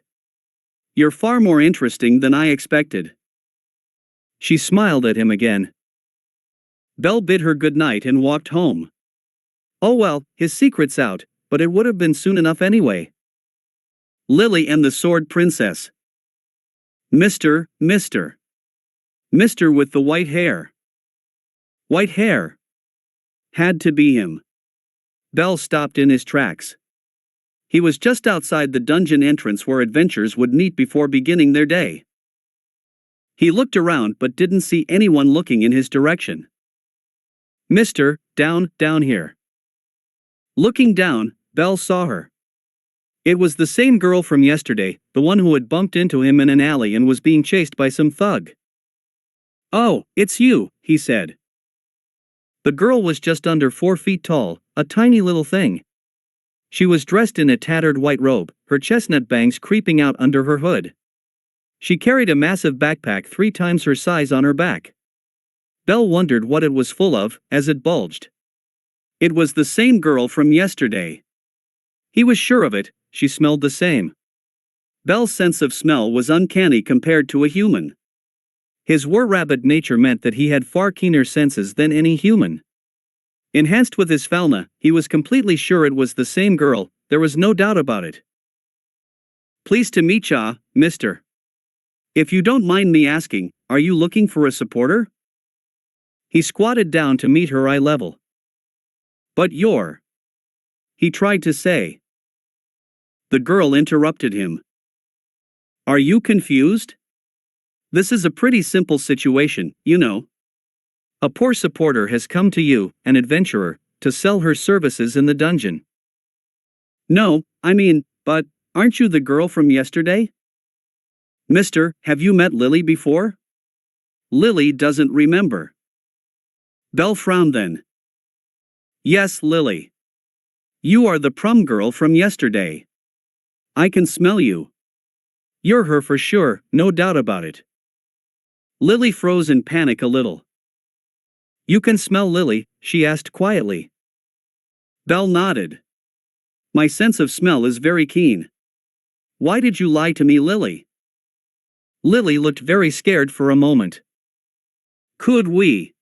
You're far more interesting than I expected. She smiled at him again. Bell bid her good night and walked home. Oh well, his secret's out, but it would have been soon enough anyway. Lili and the Sword Princess. Mr. with the white hair. White hair. Had to be him. Bell stopped in his tracks. He was just outside the dungeon entrance where adventurers would meet before beginning their day. He looked around but didn't see anyone looking in his direction. Mister, down here. Looking down, Bell saw her. It was the same girl from yesterday, the one who had bumped into him in an alley and was being chased by some thug. Oh, it's you, he said. The girl was just under 4 feet tall, a tiny little thing. She was dressed in a tattered white robe, her chestnut bangs creeping out under her hood. She carried a massive backpack 3 times her size on her back. Bell wondered what it was full of, as it bulged. It was the same girl from yesterday. He was sure of it, she smelled the same. Bell's sense of smell was uncanny compared to a human. His war-rabid nature meant that he had far keener senses than any human. Enhanced with his fauna, he was completely sure it was the same girl, there was no doubt about it. Pleased to meet ya, mister. If you don't mind me asking, are you looking for a supporter? He squatted down to meet her eye level. But you're... he tried to say. The girl interrupted him. Are you confused? This is a pretty simple situation, you know. A poor supporter has come to you, an adventurer, to sell her services in the dungeon. No, I mean, but, aren't you the girl from yesterday? Mister, have you met Lili before? Lili doesn't remember. Bell frowned then. Yes, Lili. You are the prom girl from yesterday. I can smell you. You're her for sure, no doubt about it. Lili froze in panic a little. You can smell Lili? She asked quietly. Bell nodded. My sense of smell is very keen. Why did you lie to me, Lili? Lili looked very scared for a moment. Could we?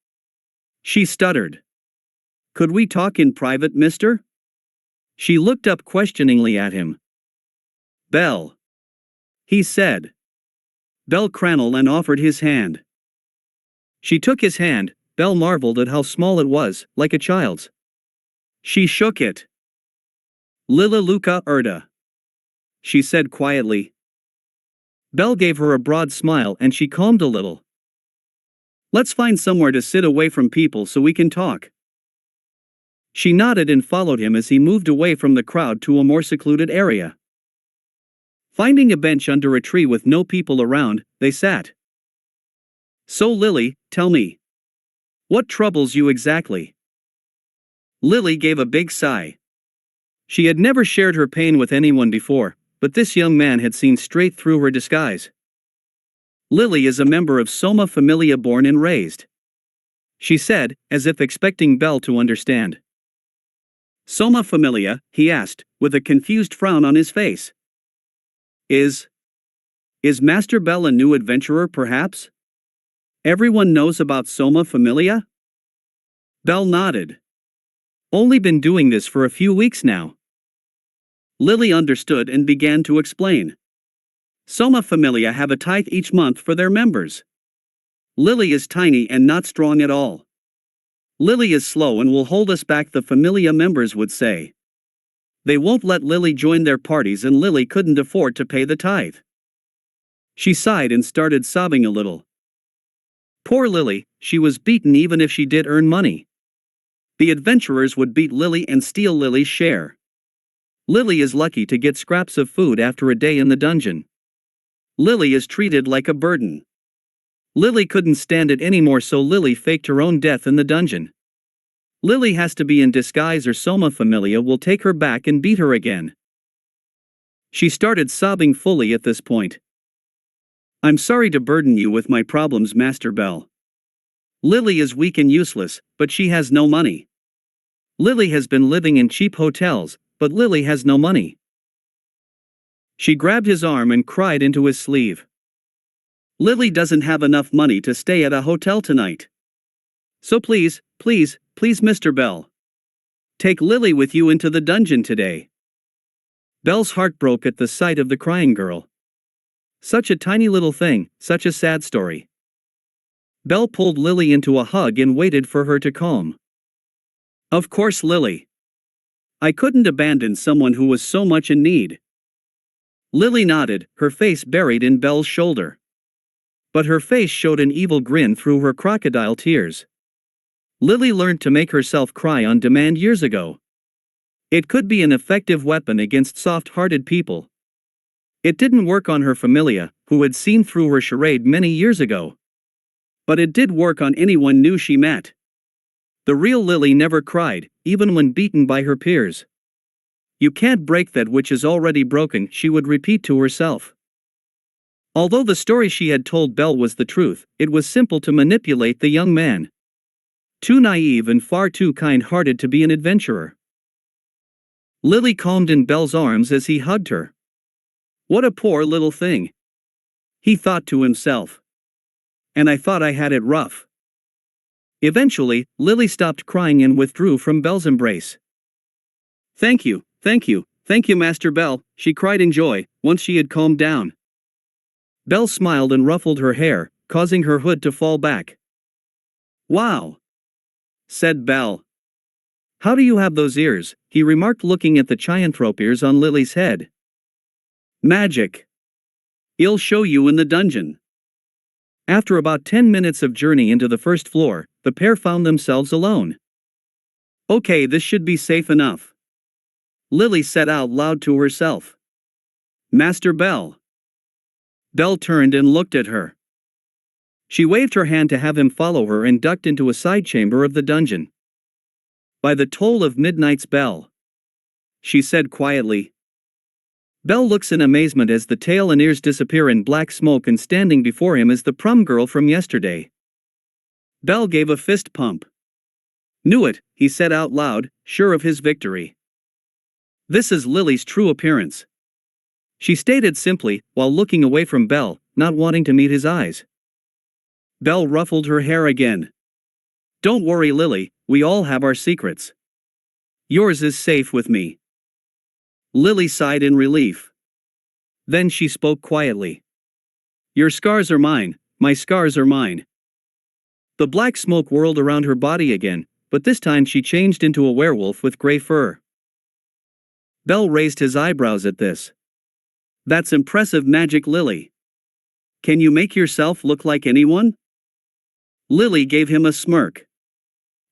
She stuttered. Could we talk in private, mister? She looked up questioningly at him. Bell. He said. Bell craned and offered his hand. She took his hand. Bell marveled at how small it was, like a child's. She shook it. Lila Luca Erda. She said quietly. Bell gave her a broad smile and she calmed a little. Let's find somewhere to sit away from people so we can talk. She nodded and followed him as he moved away from the crowd to a more secluded area. Finding a bench under a tree with no people around, they sat. So Lili, tell me. What troubles you exactly? Lili gave a big sigh. She had never shared her pain with anyone before, but this young man had seen straight through her disguise. Lili is a member of Soma Familia, born and raised. She said, as if expecting Bell to understand. Soma Familia, he asked, with a confused frown on his face. Is Master Bell a new adventurer, perhaps? Everyone knows about Soma Familia? Bell nodded. Only been doing this for a few weeks now. Lili understood and began to explain. Soma Familia have a tithe each month for their members. Lili is tiny and not strong at all. Lili is slow and will hold us back, the Familia members would say. They won't let Lili join their parties and Lili couldn't afford to pay the tithe. She sighed and started sobbing a little. Poor Lili, she was beaten even if she did earn money. The adventurers would beat Lili and steal Lili's share. Lili is lucky to get scraps of food after a day in the dungeon. Lili is treated like a burden. Lili couldn't stand it anymore, so Lili faked her own death in the dungeon. Lili has to be in disguise or Familia will take her back and beat her again. She started sobbing fully at this point. I'm sorry to burden you with my problems, Master Bell. Lili is weak and useless, but she has no money. Lili has been living in cheap hotels, but Lili has no money. She grabbed his arm and cried into his sleeve. Lili doesn't have enough money to stay at a hotel tonight. So please, please, please, Mr. Bell. Take Lili with you into the dungeon today. Bell's heart broke at the sight of the crying girl. Such a tiny little thing, such a sad story. Bell pulled Lili into a hug and waited for her to calm. Of course, Lili. I couldn't abandon someone who was so much in need. Lili nodded, her face buried in Bell's shoulder. But her face showed an evil grin through her crocodile tears. Lili learned to make herself cry on demand years ago. It could be an effective weapon against soft-hearted people. It didn't work on her Familia, who had seen through her charade many years ago. But it did work on anyone new she met. The real Lili never cried, even when beaten by her peers. You can't break that which is already broken, she would repeat to herself. Although the story she had told Bell was the truth, it was simple to manipulate the young man. Too naive and far too kind-hearted to be an adventurer. Lili calmed in Bell's arms as he hugged her. What a poor little thing. He thought to himself. And I thought I had it rough. Eventually, Lili stopped crying and withdrew from Bell's embrace. Thank you, Master Bell, she cried in joy, once she had calmed down. Bell smiled and ruffled her hair, causing her hood to fall back. Wow, said Bell. How do you have those ears? He remarked, looking at the Chianthrope ears on Lili's head. Magic. I'll show you in the dungeon. After about 10 minutes of journey into the first floor, the pair found themselves alone. Okay, this should be safe enough. Lili said out loud to herself. Master Bell. Bell turned and looked at her. She waved her hand to have him follow her and ducked into a side chamber of the dungeon. By the toll of midnight's bell, she said quietly. Bell looks in amazement as the tail and ears disappear in black smoke, and standing before him is the prom girl from yesterday. Bell gave a fist pump. Knew it, he said out loud, sure of his victory. This is Lili's true appearance. She stated simply, while looking away from Bell, not wanting to meet his eyes. Bell ruffled her hair again. Don't worry, Lili, we all have our secrets. Yours is safe with me. Lili sighed in relief. Then she spoke quietly. Your scars are mine, my scars are mine. The black smoke whirled around her body again, but this time she changed into a werewolf with gray fur. Bell raised his eyebrows at this. That's impressive magic, Lili. Can you make yourself look like anyone? Lili gave him a smirk.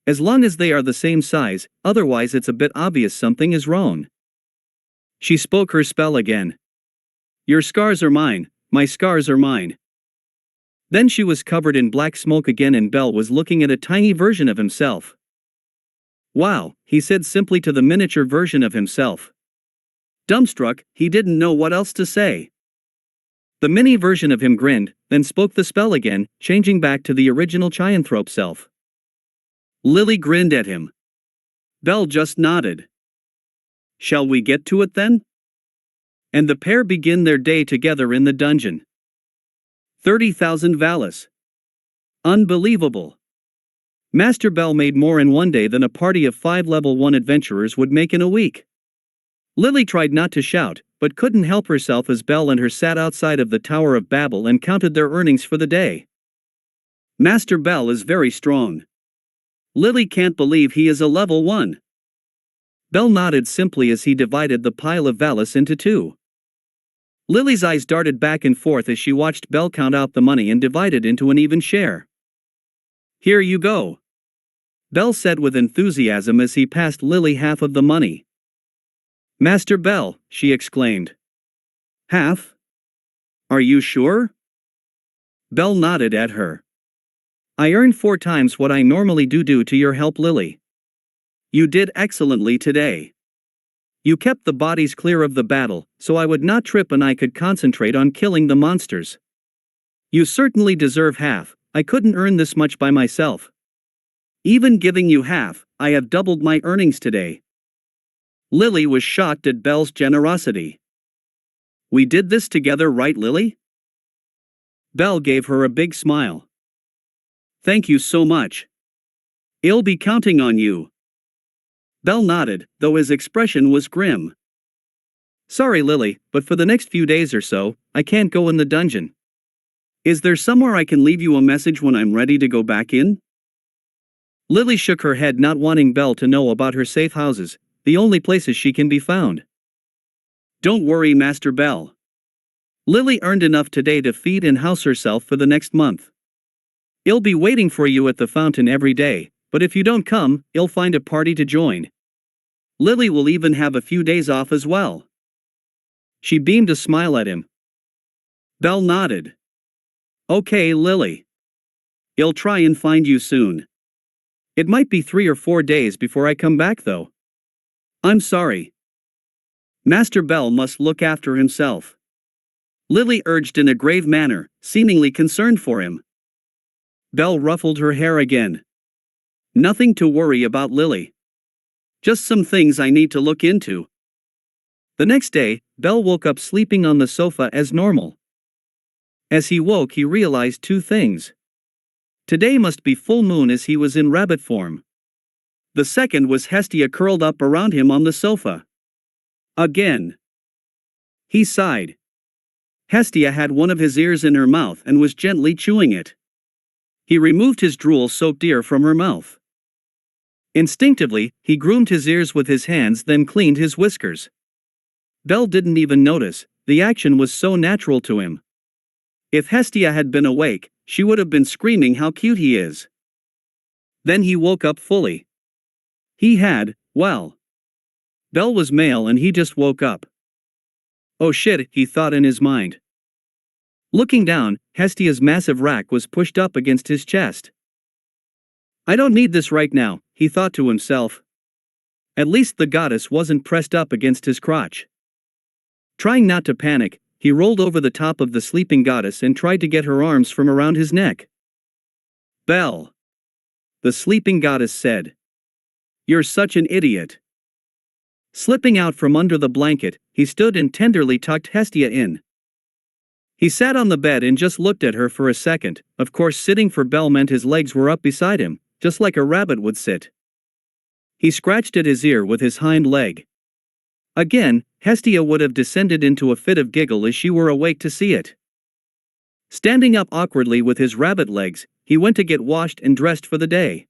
As long as they are the same size, otherwise it's a bit obvious something is wrong. She spoke her spell again. Your scars are mine, my scars are mine. Then she was covered in black smoke again, and Bell was looking at a tiny version of himself. Wow, he said simply to the miniature version of himself. Dumbstruck, he didn't know what else to say. The mini version of him grinned, then spoke the spell again, changing back to the original Chianthrope self. Lili grinned at him. Bell just nodded. Shall we get to it then? And the pair begin their day together in the dungeon. 30,000 Valis. Unbelievable. Master Bell made more in one day than a party of 5 level 1 adventurers would make in a week. Lili tried not to shout, but couldn't help herself as Bell and her sat outside of the Tower of Babel and counted their earnings for the day. Master Bell is very strong. Lili can't believe he is a level 1. Bell nodded simply as he divided the pile of Valis into 2. Lily's eyes darted back and forth as she watched Bell count out the money and divide it into an even share. "Here you go," Bell said with enthusiasm as he passed Lily half of the money. "Master Bell," she exclaimed. "Half? Are you sure?" Bell nodded at her. "I earned 4 times what I normally do due to your help, Lily. You did excellently today. You kept the bodies clear of the battle, so I would not trip and I could concentrate on killing the monsters. You certainly deserve half. I couldn't earn this much by myself. Even giving you half, I have doubled my earnings today." Lily was shocked at Bell's generosity. "We did this together, right, Lily?" Bell gave her a big smile. "Thank you so much. I'll be counting on you." Bell nodded, though his expression was grim. "Sorry, Lily, but for the next few days or so, I can't go in the dungeon. Is there somewhere I can leave you a message when I'm ready to go back in?" Lily shook her head, not wanting Bell to know about her safe houses, the only places she can be found. "Don't worry, Master Bell. Lily earned enough today to feed and house herself for the next month. I'll be waiting for you at the fountain every day, but if you don't come, I'll find a party to join. Lily will even have a few days off as well." She beamed a smile at him. Bell nodded. "Okay, Lily. I'll try and find you soon. It might be 3 or 4 days before I come back though. I'm sorry." Master Bell must look after himself, Lily urged in a grave manner, seemingly concerned for him. Bell ruffled her hair again. "Nothing to worry about, Lily. Just some things I need to look into." The next day, Bell woke up sleeping on the sofa as normal. As he woke, he realized 2 things. Today must be full moon as he was in rabbit form. The second was Hestia curled up around him on the sofa. Again. He sighed. Hestia had one of his ears in her mouth and was gently chewing it. He removed his drool-soaked ear from her mouth. Instinctively, he groomed his ears with his hands, then cleaned his whiskers. Bell didn't even notice, the action was so natural to him. If Hestia had been awake, she would have been screaming how cute he is. Then he woke up fully. Bell was male and he just woke up. Oh shit, he thought in his mind. Looking down, Hestia's massive rack was pushed up against his chest. I don't need this right now, he thought to himself. At least the goddess wasn't pressed up against his crotch. Trying not to panic, he rolled over the top of the sleeping goddess and tried to get her arms from around his neck. Bell, the sleeping goddess said. You're such an idiot. Slipping out from under the blanket, he stood and tenderly tucked Hestia in. He sat on the bed and just looked at her for a second. Of course, sitting for Bell meant his legs were up beside him, just like a rabbit would sit. He scratched at his ear with his hind leg. Again, Hestia would have descended into a fit of giggle as she were awake to see it. Standing up awkwardly with his rabbit legs, he went to get washed and dressed for the day.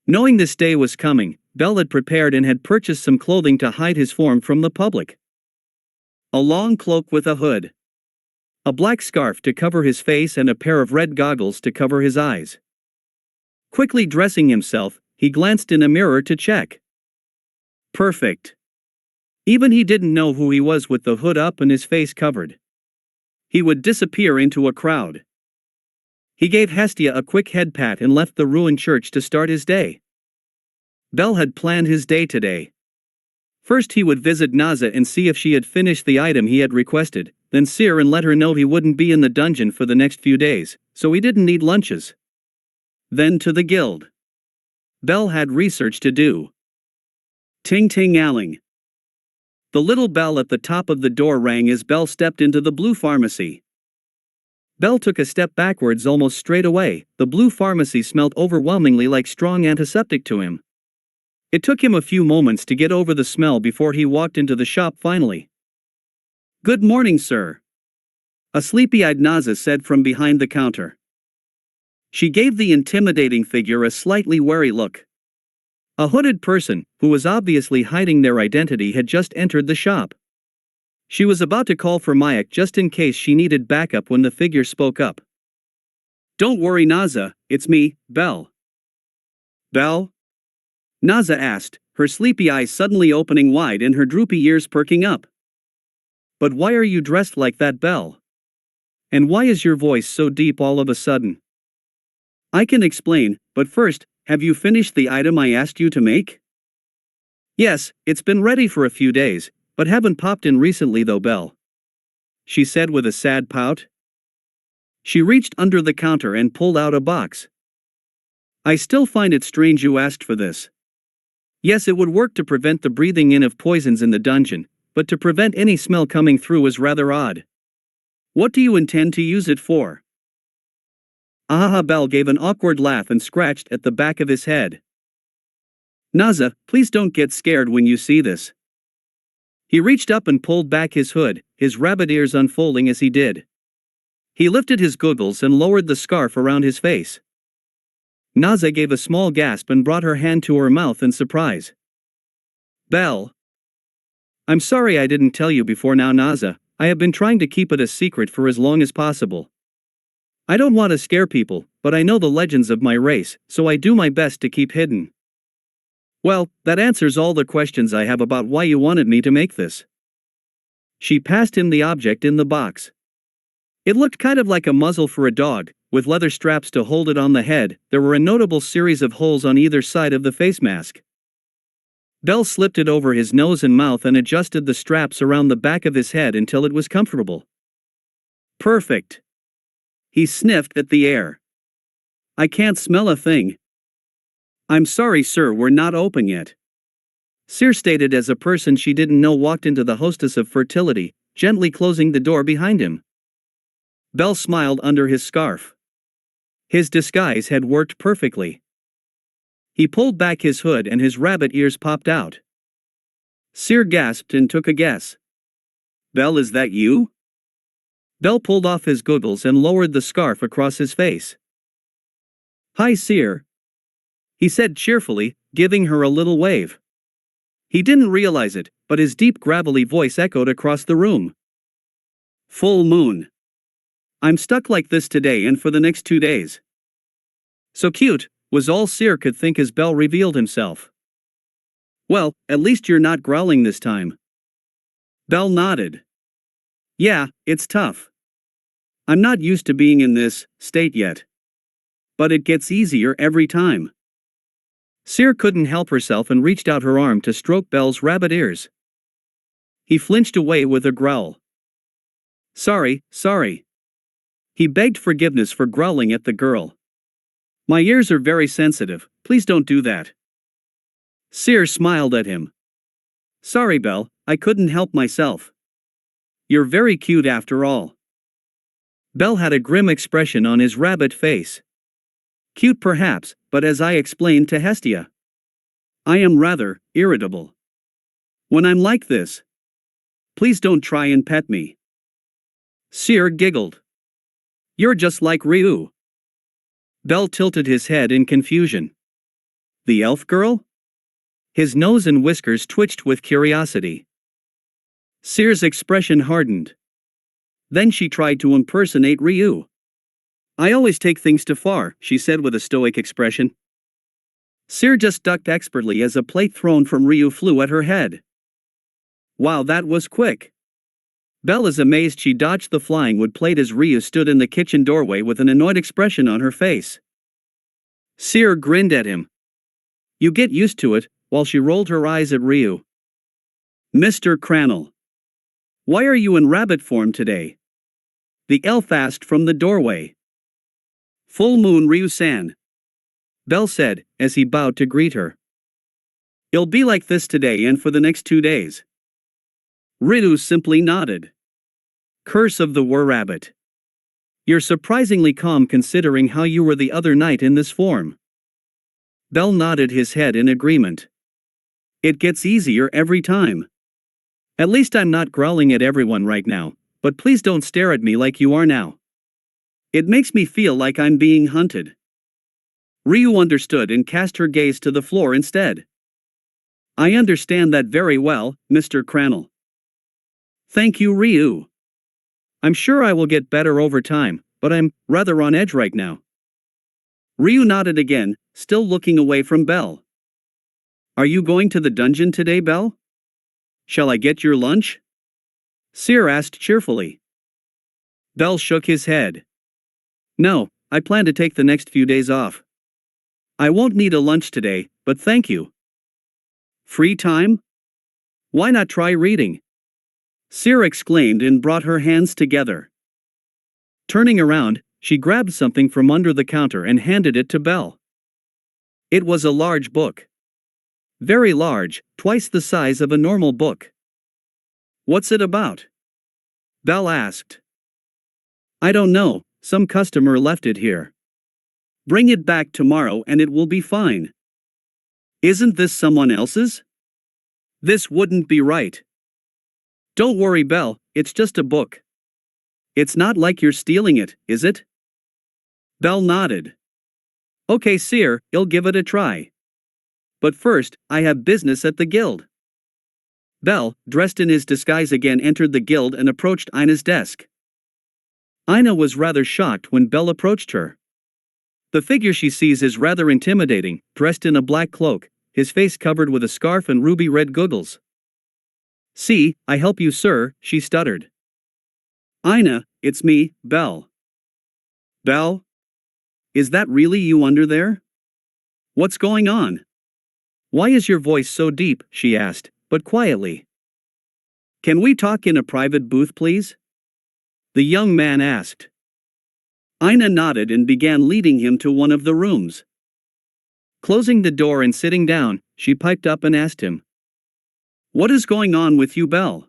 Knowing this day was coming, Bell had prepared and had purchased some clothing to hide his form from the public. A long cloak with a hood. A black scarf to cover his face and a pair of red goggles to cover his eyes. Quickly dressing himself, he glanced in a mirror to check. Perfect. Even he didn't know who he was with the hood up and his face covered. He would disappear into a crowd. He gave Hestia a quick head pat and left the ruined church to start his day. Bell had planned his day today. First he would visit Naza and see if she had finished the item he had requested, then Seer and let her know he wouldn't be in the dungeon for the next few days, so he didn't need lunches. Then to the guild. Bell had research to do. Ting-ting-alling. The little bell at the top of the door rang as Bell stepped into the blue pharmacy. Bell took a step backwards almost straight away. The blue pharmacy smelled overwhelmingly like strong antiseptic to him. It took him a few moments to get over the smell before he walked into the shop finally. Good morning, sir. A sleepy-eyed Naza said from behind the counter. She gave the intimidating figure a slightly wary look. A hooded person, who was obviously hiding their identity, had just entered the shop. She was about to call for Mayak just in case she needed backup when the figure spoke up. "Don't worry, Naza, it's me, Bell." "Bell?" Naza asked, her sleepy eyes suddenly opening wide and her droopy ears perking up. "But why are you dressed like that, Bell? And why is your voice so deep all of a sudden?" "I can explain, but first, have you finished the item I asked you to make?" "Yes, it's been ready for a few days, but haven't popped in recently though, Bell," she said with a sad pout. She reached under the counter and pulled out a box. "I still find it strange you asked for this. Yes, it would work to prevent the breathing in of poisons in the dungeon, but to prevent any smell coming through is rather odd. What do you intend to use it for?" Ahaha, Bell gave an awkward laugh and scratched at the back of his head. "Naza, please don't get scared when you see this." He reached up and pulled back his hood, his rabbit ears unfolding as he did. He lifted his goggles and lowered the scarf around his face. Naza gave a small gasp and brought her hand to her mouth in surprise. "Bell. I'm sorry I didn't tell you before now, Naza. I have been trying to keep it a secret for as long as possible. I don't want to scare people, but I know the legends of my race, so I do my best to keep hidden." "Well, that answers all the questions I have about why you wanted me to make this." She passed him the object in the box. It looked kind of like a muzzle for a dog, with leather straps to hold it on the head. There were a notable series of holes on either side of the face mask. Bell slipped it over his nose and mouth and adjusted the straps around the back of his head until it was comfortable. "Perfect." He sniffed at the air. "I can't smell a thing." "I'm sorry, sir, we're not open yet," Sear stated as a person she didn't know walked into the hostess of fertility, gently closing the door behind him. Bell smiled under his scarf. His disguise had worked perfectly. He pulled back his hood and his rabbit ears popped out. Sear gasped and took a guess. "Bell, is that you?" Bell pulled off his goggles and lowered the scarf across his face. "Hi, Sear," he said cheerfully, giving her a little wave. He didn't realize it, but his deep gravelly voice echoed across the room. "Full moon. I'm stuck like this today and for the next 2 days." "So cute," was all Sear could think as Bell revealed himself. "Well, at least you're not growling this time." Bell nodded. "Yeah, it's tough. I'm not used to being in this state yet. But it gets easier every time." Sear couldn't help herself and reached out her arm to stroke Bell's rabbit ears. He flinched away with a growl. Sorry. He begged forgiveness for growling at the girl. "My ears are very sensitive, please don't do that." Sear smiled at him. "Sorry, Bell, I couldn't help myself. You're very cute after all." Bell had a grim expression on his rabbit face. "Cute perhaps, but as I explained to Hestia, I am rather irritable when I'm like this. Please don't try and pet me." Sear giggled. "You're just like Ryu." Bell tilted his head in confusion. "The elf girl?" His nose and whiskers twitched with curiosity. Sear's expression hardened. Then she tried to impersonate Ryu. "I always take things too far," she said with a stoic expression. Sear just ducked expertly as a plate thrown from Ryu flew at her head. Wow, that was quick. Bell is amazed she dodged the flying wood plate as Ryu stood in the kitchen doorway with an annoyed expression on her face. Sear grinned at him. "You get used to it," while she rolled her eyes at Ryu. "Mr. Crannel, why are you in rabbit form today?" the elf asked from the doorway. "Full moon, Ryu-san," Bell said, as he bowed to greet her. "It'll be like this today and for the next 2 days." Ryu simply nodded. "Curse of the were-rabbit. You're surprisingly calm considering how you were the other night in this form." Bell nodded his head in agreement. "It gets easier every time. At least I'm not growling at everyone right now, but please don't stare at me like you are now. It makes me feel like I'm being hunted." Ryu understood and cast her gaze to the floor instead. "I understand that very well, Mr. Crannel. Thank you, Ryu. I'm sure I will get better over time, but I'm rather on edge right now. Ryu nodded again, still looking away from Bell. Are you going to the dungeon today, Bell? Shall I get your lunch? Seer asked cheerfully. Bell shook his head. No, I plan to take the next few days off. I won't need a lunch today, but thank you. Free time? Why not try reading? Seer exclaimed and brought her hands together. Turning around, she grabbed something from under the counter and handed it to Bell. It was a large book. Very large, twice the size of a normal book. What's it about? Bell asked. I don't know, some customer left it here. Bring it back tomorrow and it will be fine. Isn't this someone else's? This wouldn't be right. Don't worry, Bell, it's just a book. It's not like you're stealing it, is it? Bell nodded. Okay, Seer, I'll give it a try. But first, I have business at the guild. Bell, dressed in his disguise again, entered the guild and approached Ina's desk. Ina was rather shocked when Bell approached her. The figure she sees is rather intimidating, dressed in a black cloak, his face covered with a scarf and ruby-red goggles. See, I help you, sir, she stuttered. Ina, it's me, Bell. Bell? Is that really you under there? What's going on? Why is your voice so deep, she asked, but quietly. Can we talk in a private booth, please? The young man asked. Ina nodded and began leading him to one of the rooms. Closing the door and sitting down, she piped up and asked him. What is going on with you, Bell?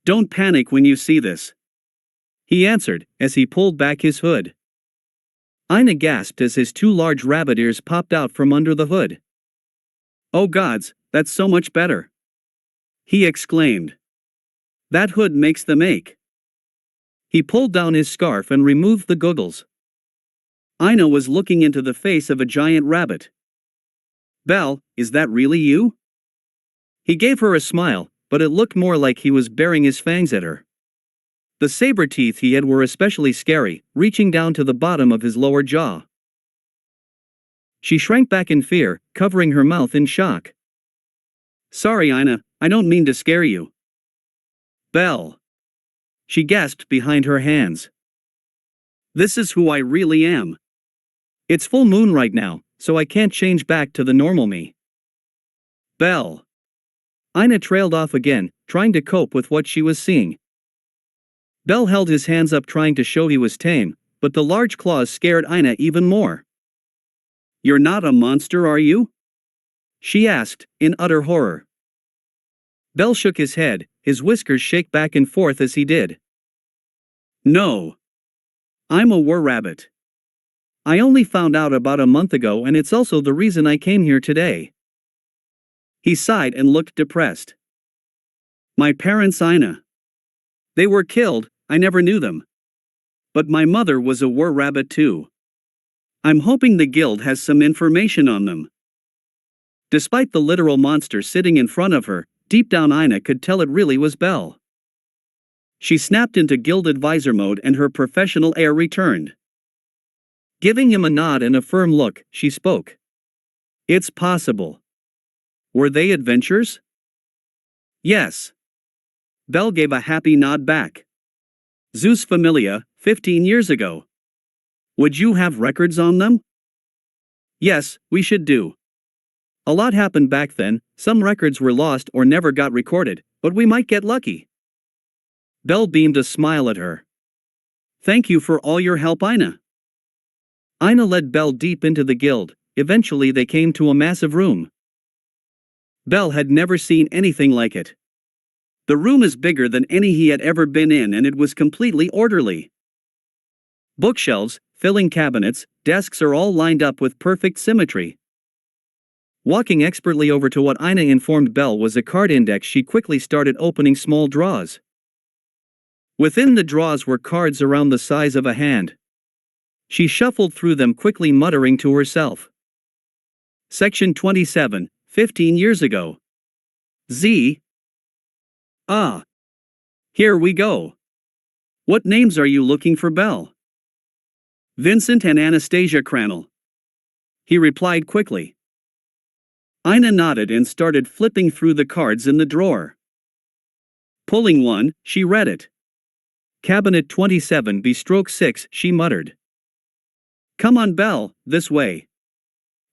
Don't panic when you see this. He answered, as he pulled back his hood. Ina gasped as his two large rabbit ears popped out from under the hood. Oh gods, that's so much better. He exclaimed. That hood makes them ache. He pulled down his scarf and removed the goggles. Ina was looking into the face of a giant rabbit. Bell, is that really you? He gave her a smile, but it looked more like he was baring his fangs at her. The saber teeth he had were especially scary, reaching down to the bottom of his lower jaw. She shrank back in fear, covering her mouth in shock. Sorry, Ina, I don't mean to scare you. Bell. She gasped behind her hands. This is who I really am. It's full moon right now, so I can't change back to the normal me. Bell. Ina trailed off again, trying to cope with what she was seeing. Bell held his hands up trying to show he was tame, but the large claws scared Ina even more. You're not a monster, are you? She asked, in utter horror. Bell shook his head, his whiskers shake back and forth as he did. No. I'm a were-rabbit. I only found out about a month ago and it's also the reason I came here today. He sighed and looked depressed. My parents, Ina. They were killed, I never knew them. But my mother was a were-rabbit too. I'm hoping the guild has some information on them. Despite the literal monster sitting in front of her, deep down Ina could tell it really was Bell. She snapped into guild advisor mode and her professional air returned. Giving him a nod and a firm look, she spoke. It's possible. Were they adventures? Yes. Bell gave a happy nod back. Zeus Familia, 15 years ago. Would you have records on them? Yes, we should do. A lot happened back then, some records were lost or never got recorded, but we might get lucky. Bell beamed a smile at her. Thank you for all your help, Ina. Ina led Bell deep into the guild. Eventually they came to a massive room. Bell had never seen anything like it. The room is bigger than any he had ever been in and it was completely orderly. Bookshelves, filling cabinets, desks are all lined up with perfect symmetry. Walking expertly over to what Ina informed Bell was a card index, she quickly started opening small drawers. Within the drawers were cards around the size of a hand. She shuffled through them quickly, muttering to herself. Section 27, 15 years ago. Z. Ah. Here we go. What names are you looking for, Bell? Vincent and Anastasia Crannel. He replied quickly. Ina nodded and started flipping through the cards in the drawer. Pulling one, she read it. Cabinet 27B/6, she muttered. Come on, Bell, this way.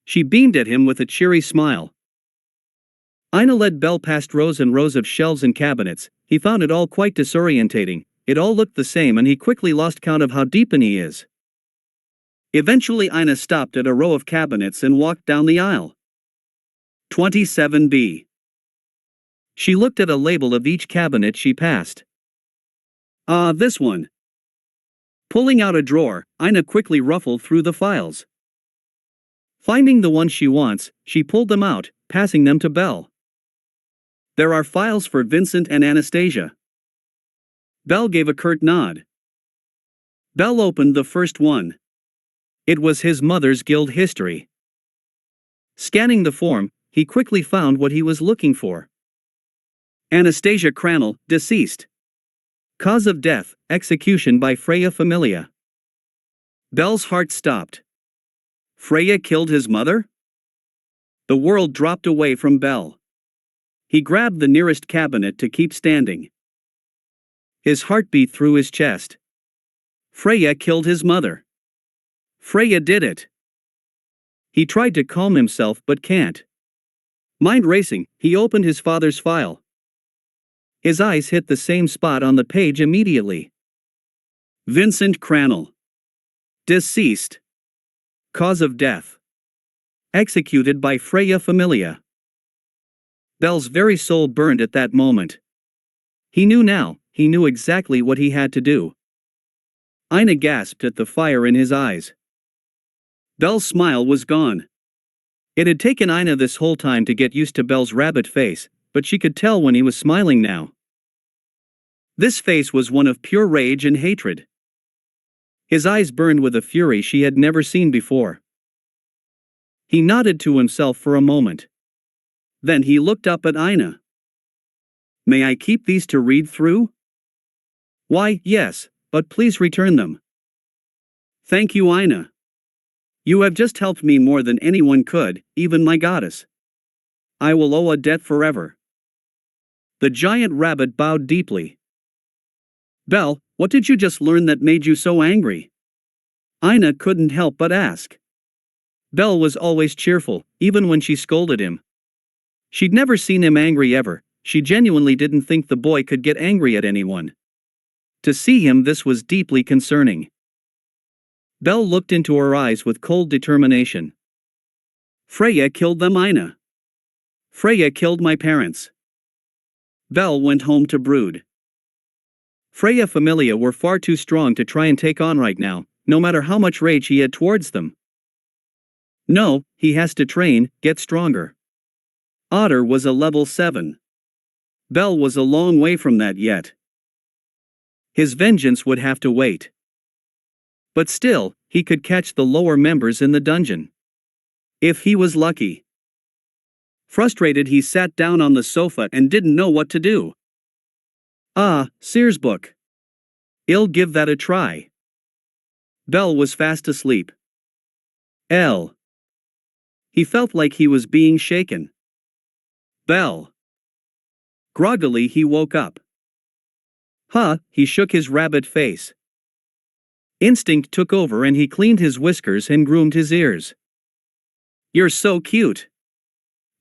She beamed at him with a cheery smile. Ina led Bell past rows and rows of shelves and cabinets. He found it all quite disorientating. It all looked the same and he quickly lost count of how deep in he is. Eventually Ina stopped at a row of cabinets and walked down the aisle. 27B. She looked at a label of each cabinet she passed. Ah, this one. Pulling out a drawer, Ina quickly ruffled through the files. Finding the one she wants, she pulled them out, passing them to Bell. There are files for Vincent and Anastasia. Bell gave a curt nod. Bell opened the first one. It was his mother's guild history. Scanning the form, he quickly found what he was looking for. Anastasia Crannel, deceased. Cause of death, execution by Freya Familia. Bell's heart stopped. Freya killed his mother? The world dropped away from Bell. He grabbed the nearest cabinet to keep standing. His heart beat through his chest. Freya killed his mother. Freya did it. He tried to calm himself but can't. Mind racing, he opened his father's file. His eyes hit the same spot on the page immediately. Vincent Crannel. Deceased. Cause of death. Executed by Freya Familia. Bell's very soul burned at that moment. He knew now, he knew exactly what he had to do. Ina gasped at the fire in his eyes. Bell's smile was gone. It had taken Ina this whole time to get used to Bell's rabbit face, but she could tell when he was smiling now. This face was one of pure rage and hatred. His eyes burned with a fury she had never seen before. He nodded to himself for a moment. Then he looked up at Ina. May I keep these to read through? Why, yes, but please return them. Thank you, Ina. You have just helped me more than anyone could, even my goddess. I will owe a debt forever. The giant rabbit bowed deeply. Bell, what did you just learn that made you so angry? Ina couldn't help but ask. Bell was always cheerful, even when she scolded him. She'd never seen him angry ever. She genuinely didn't think the boy could get angry at anyone. To see him, this was deeply concerning. Bell looked into her eyes with cold determination. Freya killed them, Ina. Freya killed my parents. Bell went home to brood. Freya Familia were far too strong to try and take on right now, no matter how much rage he had towards them. No, he has to train, get stronger. Otter was a level 7. Bell was a long way from that yet. His vengeance would have to wait. But still, he could catch the lower members in the dungeon. If he was lucky. Frustrated, he sat down on the sofa and didn't know what to do. Ah, Sears book. I'll give that a try. Bell was fast asleep. He felt like he was being shaken. Bell. Groggily he woke up. He shook his rabbit face. Instinct took over and he cleaned his whiskers and groomed his ears. You're so cute.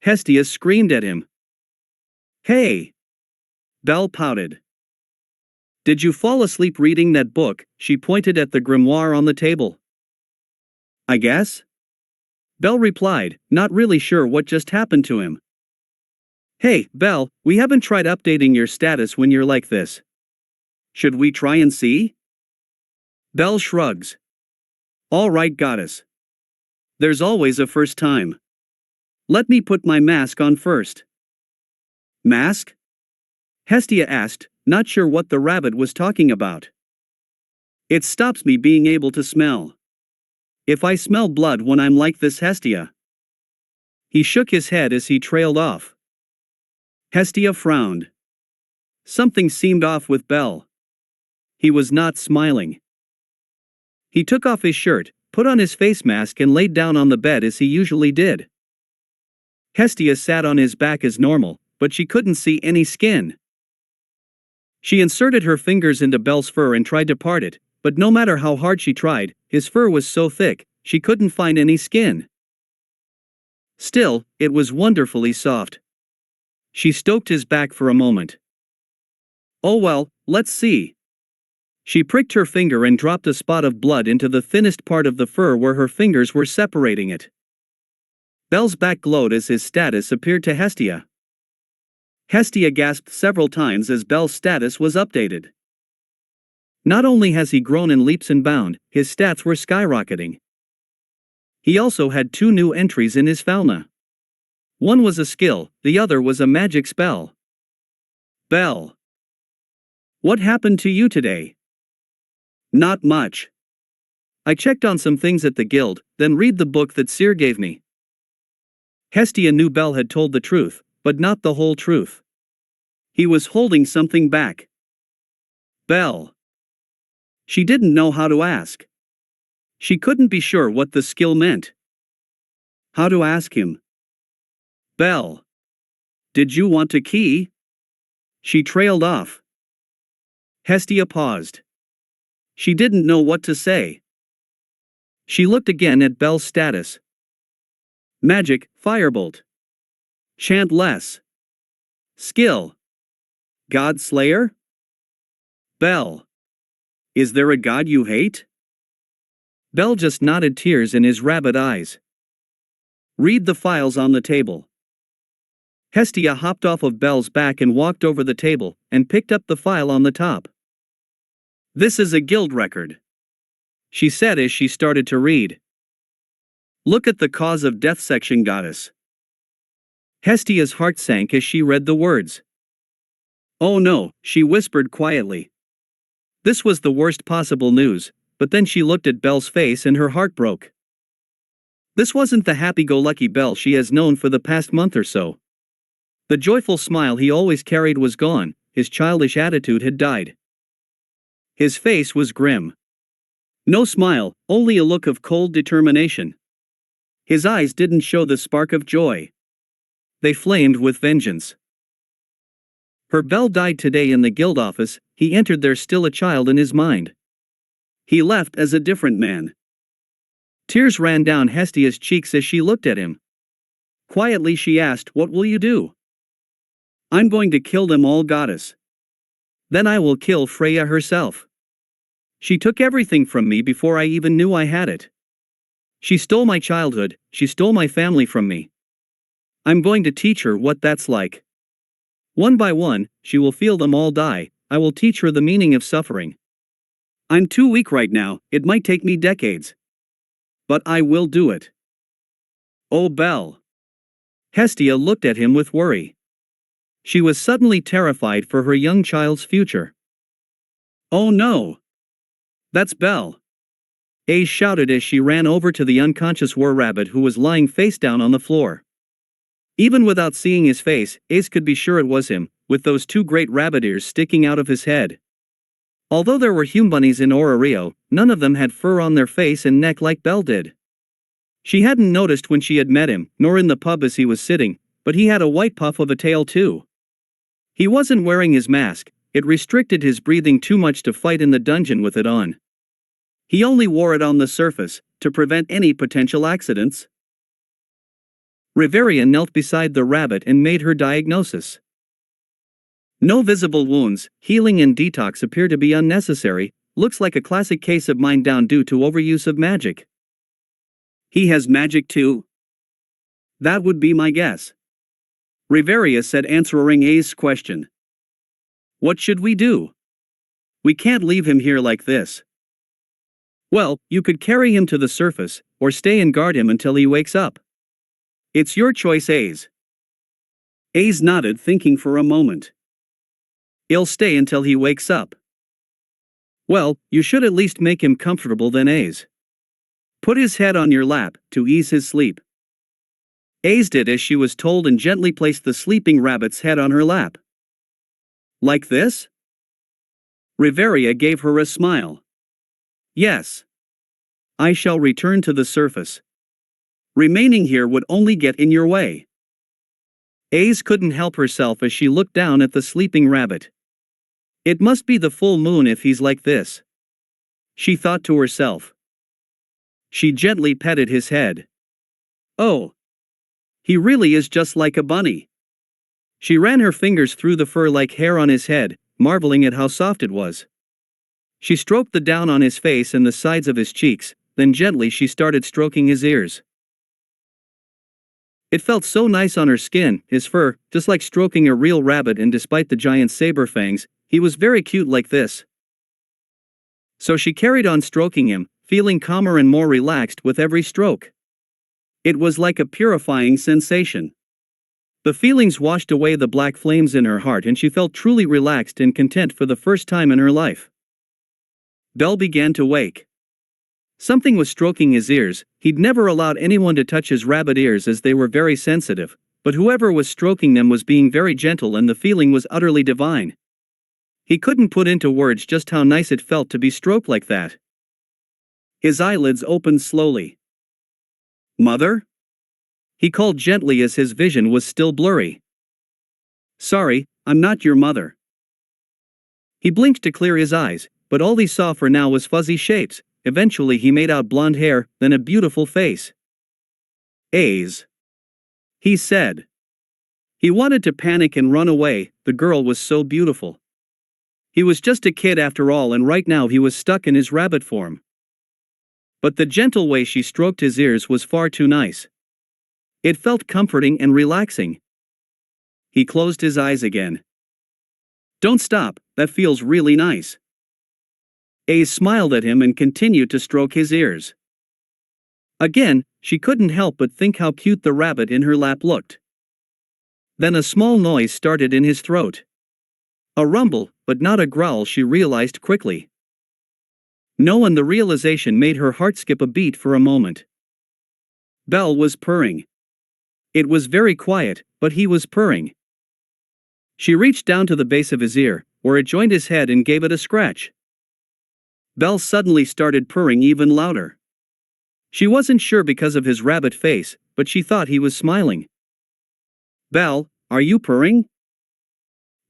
Hestia screamed at him. Hey. Bell pouted. Did you fall asleep reading that book? She pointed at the grimoire on the table. I guess. Bell replied, not really sure what just happened to him. Hey, Bell, we haven't tried updating your status when you're like this. Should we try and see? Bell shrugs. All right, goddess. There's always a first time. Let me put my mask on first. Mask? Hestia asked, not sure what the rabbit was talking about. It stops me being able to smell. If I smell blood when I'm like this, Hestia. He shook his head as he trailed off. Hestia frowned. Something seemed off with Bell. He was not smiling. He took off his shirt, put on his face mask and laid down on the bed as he usually did. Hestia sat on his back as normal, but she couldn't see any skin. She inserted her fingers into Bell's fur and tried to part it, but no matter how hard she tried, his fur was so thick, she couldn't find any skin. Still, it was wonderfully soft. She stroked his back for a moment. Oh well, let's see. She pricked her finger and dropped a spot of blood into the thinnest part of the fur where her fingers were separating it. Bell's back glowed as his status appeared to Hestia. Hestia gasped several times as Bell's status was updated. Not only has he grown in leaps and bounds, his stats were skyrocketing. He also had 2 new entries in his fauna. One was a skill, the other was a magic spell. Bell. What happened to you today? Not much. I checked on some things at the guild, then read the book that Seer gave me. Hestia knew Bell had told the truth, but not the whole truth. He was holding something back. Bell. She didn't know how to ask. She couldn't be sure what the skill meant. How to ask him. Bell. Did you want a key? She trailed off. Hestia paused. She didn't know what to say. She looked again at Bell's status. Magic, Firebolt. Chant less. Skill. God Slayer? Bell. Is there a god you hate? Bell just nodded, tears in his rabbit eyes. Read the files on the table. Hestia hopped off of Bell's back and walked over the table, and picked up the file on the top. This is a guild record, she said as she started to read. Look at the cause of death section, goddess. Hestia's heart sank as she read the words. Oh no, she whispered quietly. This was the worst possible news, but then she looked at Bell's face and her heart broke. This wasn't the happy-go-lucky Bell she has known for the past month or so. The joyful smile he always carried was gone, his childish attitude had died. His face was grim. No smile, only a look of cold determination. His eyes didn't show the spark of joy. They flamed with vengeance. Her Bell died today in the guild office. He entered there still a child in his mind. He left as a different man. Tears ran down Hestia's cheeks as she looked at him. Quietly she asked, "What will you do?" "I'm going to kill them all, goddess. Then I will kill Freya herself. She took everything from me before I even knew I had it. She stole my childhood, she stole my family from me. I'm going to teach her what that's like. One by one, she will feel them all die. I will teach her the meaning of suffering. I'm too weak right now, it might take me decades. But I will do it." Oh, Bell. Hestia looked at him with worry. She was suddenly terrified for her young child's future. Oh no! That's Bell. Aiz shouted as she ran over to the unconscious war-rabbit who was lying face down on the floor. Even without seeing his face, Aiz could be sure it was him, with those 2 great rabbit ears sticking out of his head. Although there were humbunnies in Orario, none of them had fur on their face and neck like Bell did. She hadn't noticed when she had met him, nor in the pub as he was sitting, but he had a white puff of a tail too. He wasn't wearing his mask, it restricted his breathing too much to fight in the dungeon with it on. He only wore it on the surface, to prevent any potential accidents. Riveria knelt beside the rabbit and made her diagnosis. No visible wounds, healing and detox appear to be unnecessary, looks like a classic case of mind down due to overuse of magic. He has magic too? That would be my guess. Riveria said, answering Aiz's question. What should we do? We can't leave him here like this. Well, you could carry him to the surface, or stay and guard him until he wakes up. It's your choice, Aiz. Aiz nodded, thinking for a moment. He'll stay until he wakes up. Well, you should at least make him comfortable then, Aiz. Put his head on your lap, to ease his sleep. Aiz did as she was told and gently placed the sleeping rabbit's head on her lap. Like this? Riveria gave her a smile. Yes. I shall return to the surface. Remaining here would only get in your way. Aiz couldn't help herself as she looked down at the sleeping rabbit. It must be the full moon if he's like this, she thought to herself. She gently petted his head. Oh. He really is just like a bunny. She ran her fingers through the fur-like hair on his head, marveling at how soft it was. She stroked the down on his face and the sides of his cheeks, then gently she started stroking his ears. It felt so nice on her skin, his fur, just like stroking a real rabbit, and despite the giant saber fangs, he was very cute like this. So she carried on stroking him, feeling calmer and more relaxed with every stroke. It was like a purifying sensation. The feelings washed away the black flames in her heart and she felt truly relaxed and content for the first time in her life. Bell began to wake. Something was stroking his ears. He'd never allowed anyone to touch his rabbit ears as they were very sensitive, but whoever was stroking them was being very gentle and the feeling was utterly divine. He couldn't put into words just how nice it felt to be stroked like that. His eyelids opened slowly. Mother? He called gently as his vision was still blurry. Sorry, I'm not your mother. He blinked to clear his eyes, but all he saw for now was fuzzy shapes. Eventually he made out blonde hair, then a beautiful face. Aiz, he said. He wanted to panic and run away, the girl was so beautiful. He was just a kid after all, and right now he was stuck in his rabbit form. But the gentle way she stroked his ears was far too nice. It felt comforting and relaxing. He closed his eyes again. Don't stop, that feels really nice. Aiz smiled at him and continued to stroke his ears. Again, she couldn't help but think how cute the rabbit in her lap looked. Then a small noise started in his throat. A rumble, but not a growl, she realized quickly. No, and the realization made her heart skip a beat for a moment. Bell was purring. It was very quiet, but he was purring. She reached down to the base of his ear, where it joined his head, and gave it a scratch. Bell suddenly started purring even louder. She wasn't sure because of his rabbit face, but she thought he was smiling. Bell, are you purring?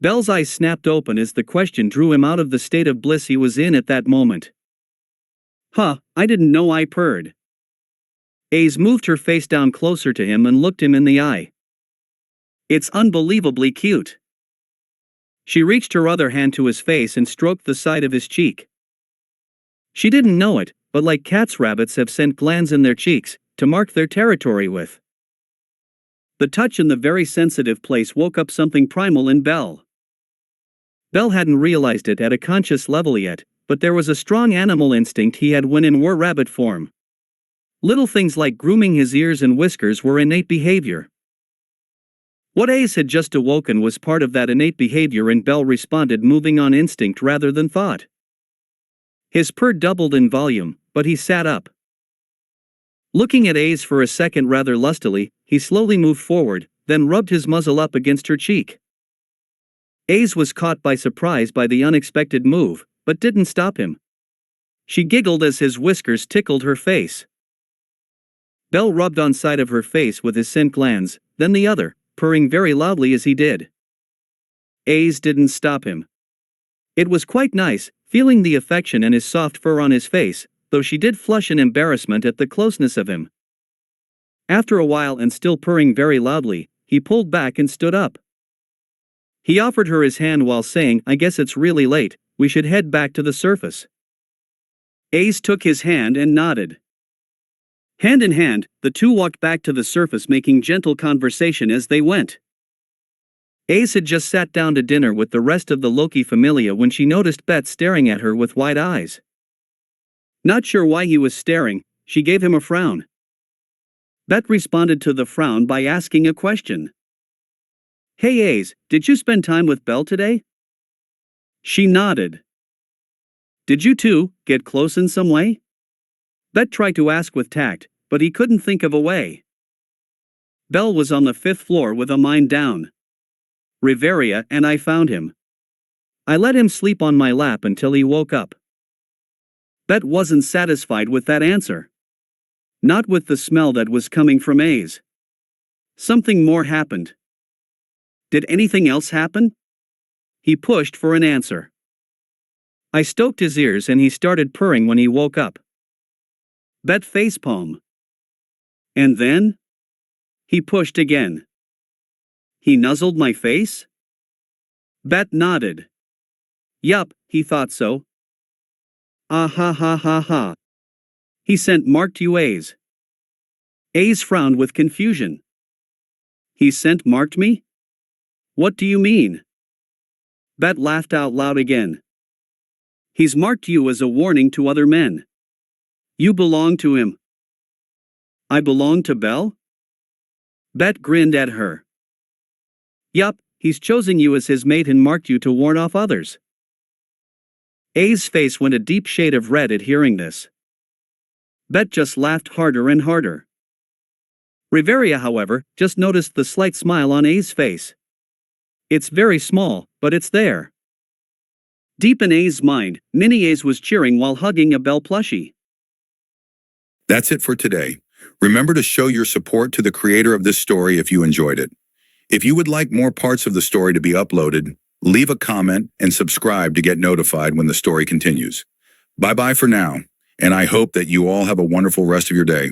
Bell's eyes snapped open as the question drew him out of the state of bliss he was in at that moment. Huh, I didn't know I purred. Aiz moved her face down closer to him and looked him in the eye. It's unbelievably cute. She reached her other hand to his face and stroked the side of his cheek. She didn't know it, but like cats, rabbits have scent glands in their cheeks, to mark their territory with. The touch in the very sensitive place woke up something primal in Bell. Bell hadn't realized it at a conscious level yet, but there was a strong animal instinct he had when in rabbit form. Little things like grooming his ears and whiskers were innate behavior. What Aiz had just awoken was part of that innate behavior, and Bell responded, moving on instinct rather than thought. His purr doubled in volume, but he sat up. Looking at Aiz for a second rather lustily, he slowly moved forward, then rubbed his muzzle up against her cheek. Aiz was caught by surprise by the unexpected move, but didn't stop him. She giggled as his whiskers tickled her face. Bell rubbed on side of her face with his scent glands, then the other, purring very loudly as he did. Aiz didn't stop him. It was quite nice, feeling the affection and his soft fur on his face, though she did flush in embarrassment at the closeness of him. After a while, and still purring very loudly, he pulled back and stood up. He offered her his hand while saying, I guess it's really late, we should head back to the surface. Aiz took his hand and nodded. Hand in hand, the two walked back to the surface, making gentle conversation as they went. Aiz had just sat down to dinner with the rest of the Loki Familia when she noticed Bet staring at her with wide eyes. Not sure why he was staring, she gave him a frown. Bet responded to the frown by asking a question. Hey Aiz, did you spend time with Bell today? She nodded. Did you two get close in some way? Bet tried to ask with tact, but he couldn't think of a way. Bell was on the 5th floor with a mind down. Riveria and I found him. I let him sleep on my lap until he woke up. Bet wasn't satisfied with that answer. Not with the smell that was coming from Aiz. Something more happened. Did anything else happen? He pushed for an answer. I stoked his ears and he started purring when he woke up. Bet facepalm. And then? He pushed again. He nuzzled my face? Bet nodded. Yup, he thought so. Ah ha ha ha ha. He sent marked you Aiz. Aiz frowned with confusion. He sent marked me? What do you mean? Bet laughed out loud again. He's marked you as a warning to other men. You belong to him. I belong to Bell? Bet grinned at her. Yup, he's chosen you as his mate and marked you to warn off others. Aiz's face went a deep shade of red at hearing this. Bet just laughed harder and harder. Riveria, however, just noticed the slight smile on Aiz's face. It's very small, but it's there. Deep in Aiz's mind, Mini Aiz was cheering while hugging a Bell plushie. That's it for today. Remember to show your support to the creator of this story if you enjoyed it. If you would like more parts of the story to be uploaded, leave a comment and subscribe to get notified when the story continues. Bye-bye for now, and I hope that you all have a wonderful rest of your day.